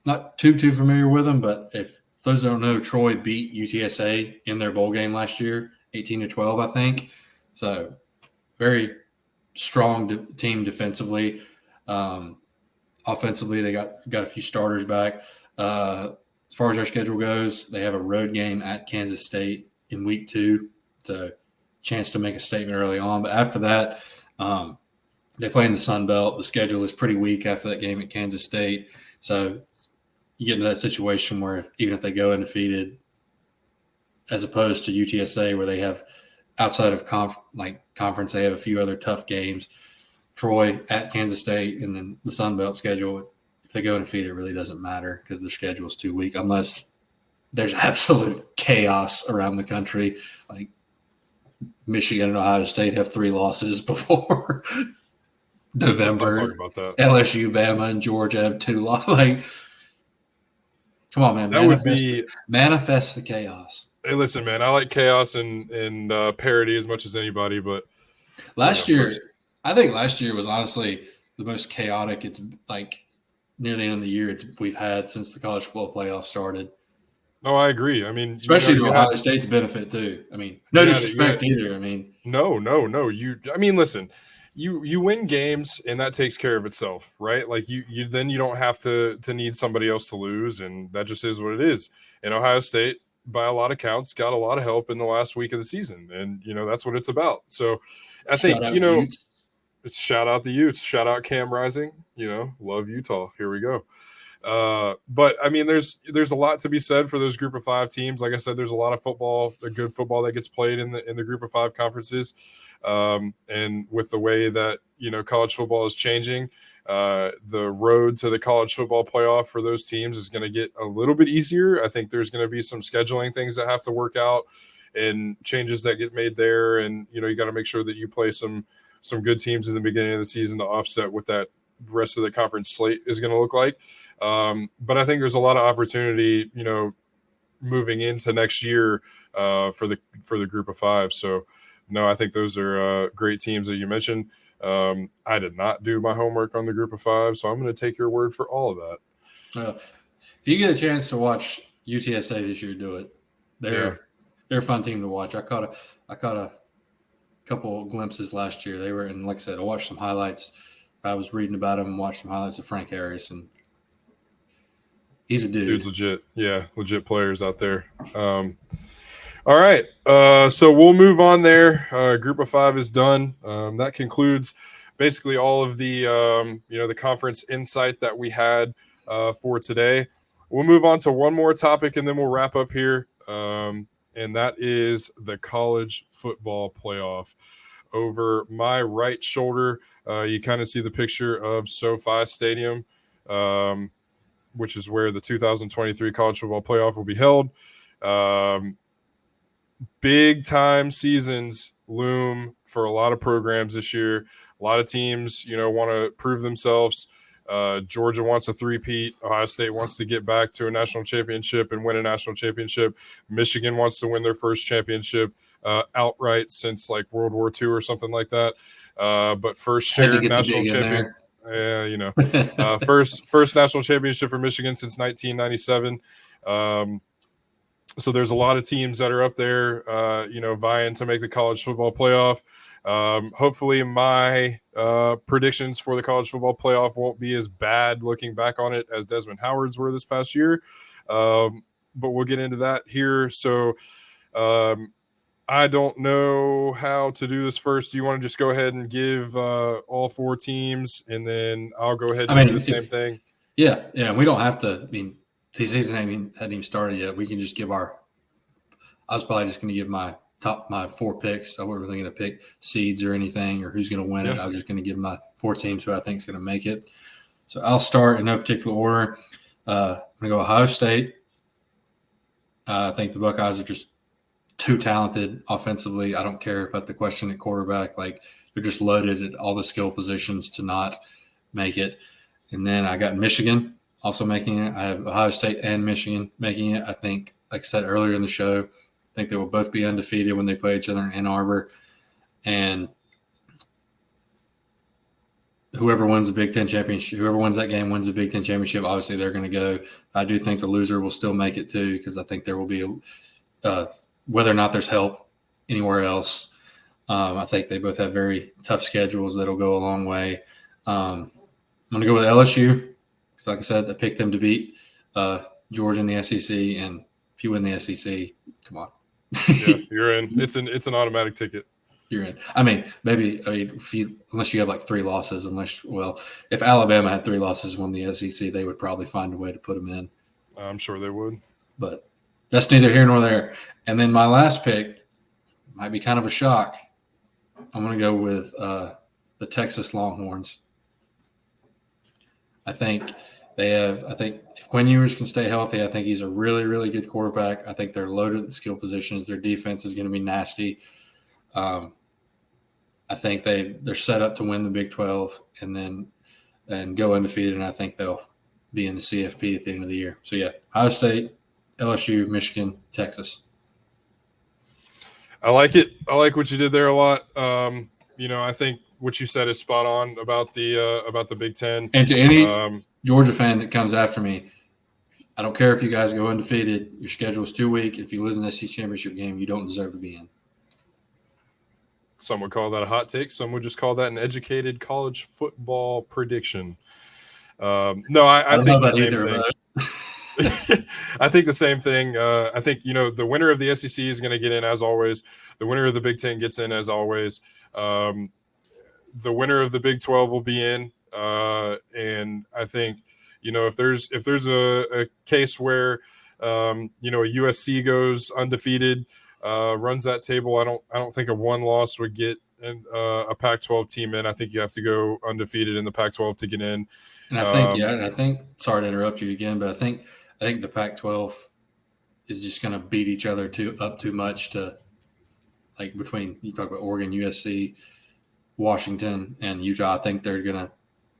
not too familiar with them, but if those don't know, Troy beat UTSA in their bowl game last year, 18-12, I think. So very strong team defensively. Offensively, they got a few starters back. As far as their schedule goes, they have a road game at Kansas State in week 2. It's a chance to make a statement early on. But after that, they play in the Sun Belt. The schedule is pretty weak after that game at Kansas State. So you get into that situation where even if they go undefeated, as opposed to UTSA where they have outside of conference, they have a few other tough games. Troy at Kansas State, and then the Sun Belt schedule. If they go undefeated, it really doesn't matter because their schedule is too weak unless there's absolute chaos around the country. Like Michigan and Ohio State have 3 losses before November. LSU, Bama, and Georgia have 2 losses. Come on, man. Manifest the chaos. Hey, listen, man. I like chaos and parody as much as anybody, but last year was honestly the most chaotic. It's like near the end of the year we've had since the college football playoff started. Oh, I agree. I mean, especially to Ohio State's benefit too. I mean, no disrespect either. I mean, no. Listen, you win games and that takes care of itself, right? Like you don't have to need somebody else to lose, and that just is what it is. And Ohio State, by a lot of counts, got a lot of help in the last week of the season, and that's what it's about. So I think it's shout out the Utes, shout out Cam Rising, love Utah. Here we go. But I mean, there's a lot to be said for those group of 5 teams. Like I said, there's a lot of good football that gets played in the group of 5 conferences. And with the way that, college football is changing, the road to the college football playoff for those teams is going to get a little bit easier. I think there's going to be some scheduling things that have to work out and changes that get made there. And, you got to make sure that you play some good teams in the beginning of the season to offset what that rest of the conference slate is going to look like. But I think there's a lot of opportunity, moving into next year for the group of 5. So, no, I think those are great teams that you mentioned. I did not do my homework on the group of 5, so I'm going to take your word for all of that. If you get a chance to watch UTSA this year, do it. They're a fun team to watch. I caught a couple glimpses last year. They were, and like I said, I watched some highlights. I was reading about him and watched some highlights of Frank Harris, and he's a dude. Dude's legit. Yeah, legit players out there. All right. So we'll move on there. Group of 5 is done. That concludes basically all of the, the conference insight that we had for today. We'll move on to one more topic and then we'll wrap up here. and that is the college football playoff. Over my right shoulder, you kind of see the picture of SoFi Stadium, which is where the 2023 college football playoff will be held. Big time seasons loom for a lot of programs this year. A lot of teams, want to prove themselves. Georgia wants a three-peat. Ohio State wants to get back to a national championship and win a national championship. Michigan wants to win their first championship outright since like World War II or something like that. But first shared national champion. Yeah, first national championship for Michigan since 1997. So there's a lot of teams that are up there, vying to make the college football playoff. Hopefully my predictions for the college football playoff won't be as bad looking back on it as Desmond Howard's were this past year. But we'll get into that here. So I don't know how to do this first. Do you want to just go ahead and give all four teams, and then I'll go ahead and do the same thing? Yeah. We don't have to. The season hadn't even started yet. We can just give I was probably just going to give my 4 picks. I wasn't really going to pick seeds or anything or who's going to win it. I was just going to give my 4 teams who I think is going to make it. So I'll start in no particular order. I'm going to go Ohio State. I think the Buckeyes are just too talented offensively. I don't care about the question at quarterback. Like, they're just loaded at all the skill positions to not make it. And then I got Michigan also making it. I have Ohio State and Michigan making it. I think, like I said earlier in the show, I think they will both be undefeated when they play each other in Ann Arbor. And whoever wins the Big Ten championship, whoever wins that game wins the Big Ten championship. Obviously, they're going to go. I do think the loser will still make it too, because I think there will be, whether or not there's help anywhere else. I think they both have very tough schedules that'll go a long way. I'm going to go with LSU because, like I said, I picked them to beat Georgia in the SEC, and if you win the SEC, come on. Yeah, you're in. It's an automatic ticket. You're in. Unless you have like 3 losses, if Alabama had 3 losses and won the SEC, they would probably find a way to put them in. I'm sure they would. But that's neither here nor there. And then my last pick might be kind of a shock. I'm going to go with the Texas Longhorns. I think if Quinn Ewers can stay healthy, I think he's a really, really good quarterback. I think they're loaded at the skill positions. Their defense is going to be nasty. I think they're set up to win the Big 12 and go undefeated, and I think they'll be in the CFP at the end of the year. So, yeah, Ohio State, LSU, Michigan, Texas. I like it. I like what you did there a lot. I think what you said is spot on about the Big Ten. And to any Georgia fan that comes after me, I don't care if you guys go undefeated. Your schedule is too weak. If you lose an SEC championship game, you don't deserve to be in. Some would call that a hot take. Some would just call that an educated college football prediction. I think the same thing. I think the same thing. I think, the winner of the SEC is going to get in as always. The winner of the Big Ten gets in as always. The winner of the Big 12 will be in. And I think, if there's a case where, a USC goes undefeated, runs that table, I don't think a one loss would get a Pac-12 team in. I think you have to go undefeated in the Pac-12 to get in. And I think, sorry to interrupt you again, but I think the Pac-12 is just going to beat each other up too much to, like, between, you talk about Oregon, USC, Washington, and Utah. I think they're going to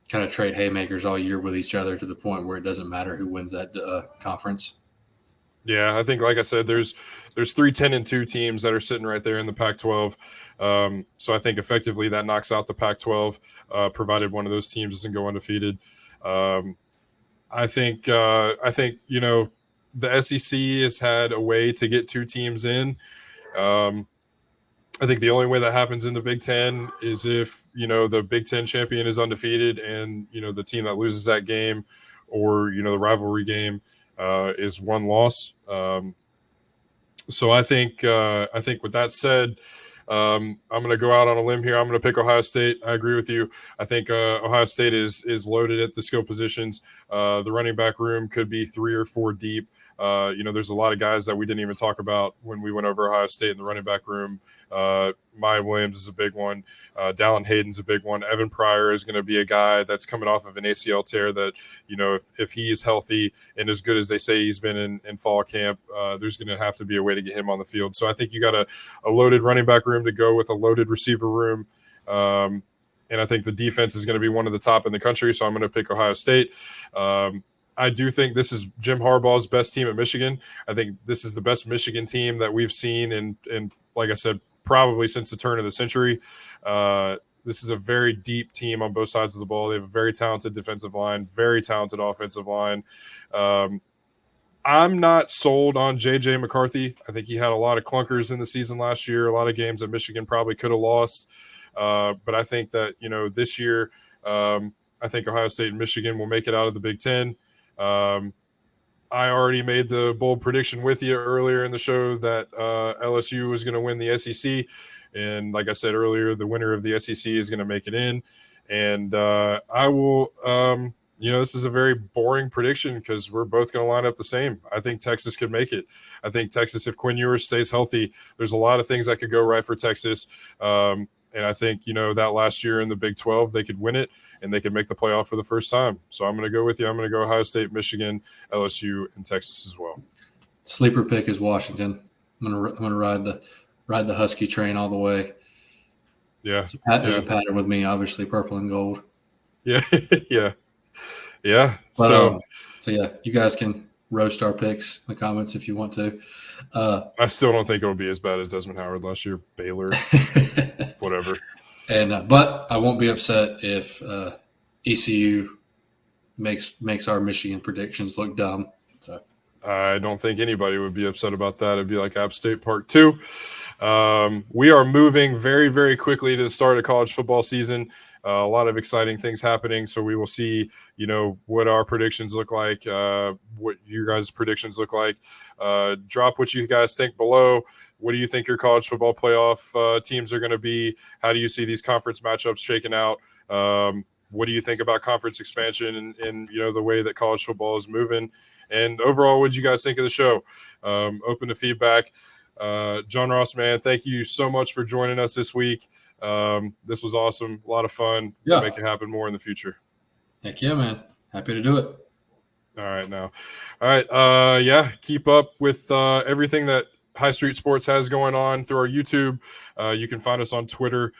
kind of trade haymakers all year with each other to the point where it doesn't matter who wins that conference. Yeah, I think, like I said, there's 3 10-2 teams that are sitting right there in the Pac-12. So I think effectively that knocks out the Pac-12, provided one of those teams doesn't go undefeated. I think the SEC has had a way to get 2 teams in. I think the only way that happens in the Big Ten is if, the Big Ten champion is undefeated and, the team that loses that game or, the rivalry game is one loss. So I think with that said, I'm going to go out on a limb here. I'm going to pick Ohio State. I agree with you. I think Ohio State is loaded at the skill positions. The running back room could be 3 or 4 deep. There's a lot of guys that we didn't even talk about when we went over Ohio State in the running back room. Maya Williams is a big one. Dallin Hayden's a big one. Evan Pryor is going to be a guy that's coming off of an ACL tear that, if he is healthy and as good as they say he's been in fall camp, there's going to have to be a way to get him on the field. So I think you got a loaded running back room to go with a loaded receiver room. And I think the defense is going to be one of the top in the country. So I'm going to pick Ohio State. I do think this is Jim Harbaugh's best team at Michigan. I think this is the best Michigan team that we've seen. And like I said, probably since the turn of the century. This is a very deep team on both sides of the ball. They have a very talented defensive line, very talented offensive line. I'm not sold on J.J. McCarthy. I think he had a lot of clunkers in the season last year, a lot of games that Michigan probably could have lost. But I think that, this year, I think Ohio State and Michigan will make it out of the Big Ten. I already made the bold prediction with you earlier in the show that LSU was going to win the SEC. And like I said earlier, the winner of the SEC is going to make it in. And I will, this is a very boring prediction because we're both going to line up the same. I think Texas could make it. I think Texas, if Quinn Ewers stays healthy, there's a lot of things that could go right for Texas. And I think, that last year in the Big 12, they could win it and they could make the playoff for the first time. So I'm going to go with you. I'm going to go Ohio State, Michigan, LSU, and Texas as well. Sleeper pick is Washington. I'm going to ride the Husky train all the way. Yeah. There's a pattern with me, obviously, purple and gold. Yeah. Yeah. But, so yeah, you guys can roast our picks in the comments if you want to. I still don't think it'll be as bad as Desmond Howard last year. Baylor, whatever. And but I won't be upset if ECU makes our Michigan predictions look dumb. So I don't think anybody would be upset about that. It'd be like App State Part 2. We are moving very, very quickly to the start of college football season. A lot of exciting things happening. So we will see, what our predictions look like, what you guys' predictions look like. Drop what you guys think below. What do you think your college football playoff teams are going to be? How do you see these conference matchups shaking out? What do you think about conference expansion and the way that college football is moving? And overall, what did you guys think of the show? Open to feedback. John Ross, man, thank you so much for joining us this week. This was awesome. A lot of fun. Yeah. We'll make it happen more in the future. Heck yeah, man. Happy to do it. All right, now. All right. Keep up with everything that High Street Sports has going on through our YouTube. You can find us on Twitter.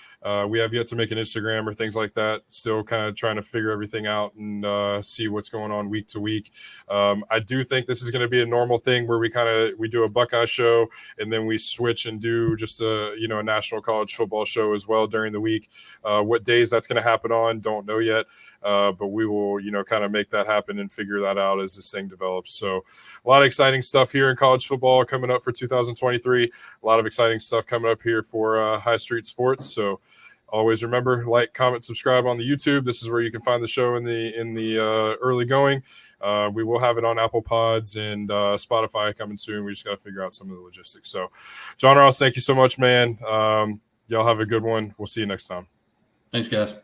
We have yet to make an Instagram or things like that. Still kind of trying to figure everything out and see what's going on week to week. I do think this is going to be a normal thing where we do a Buckeye show and then we switch and do just a national college football show as well during the week. What days that's going to happen on, don't know yet. But we will, kind of make that happen and figure that out as this thing develops. So a lot of exciting stuff here in college football coming up for 2023. A lot of exciting stuff coming up here for High Street Sports. So always remember, like, comment, subscribe on the YouTube. This is where you can find the show in the early going. We will have it on Apple Pods and Spotify coming soon. We just got to figure out some of the logistics. So John Ross, thank you so much, man. Y'all have a good one. We'll see you next time. Thanks, guys.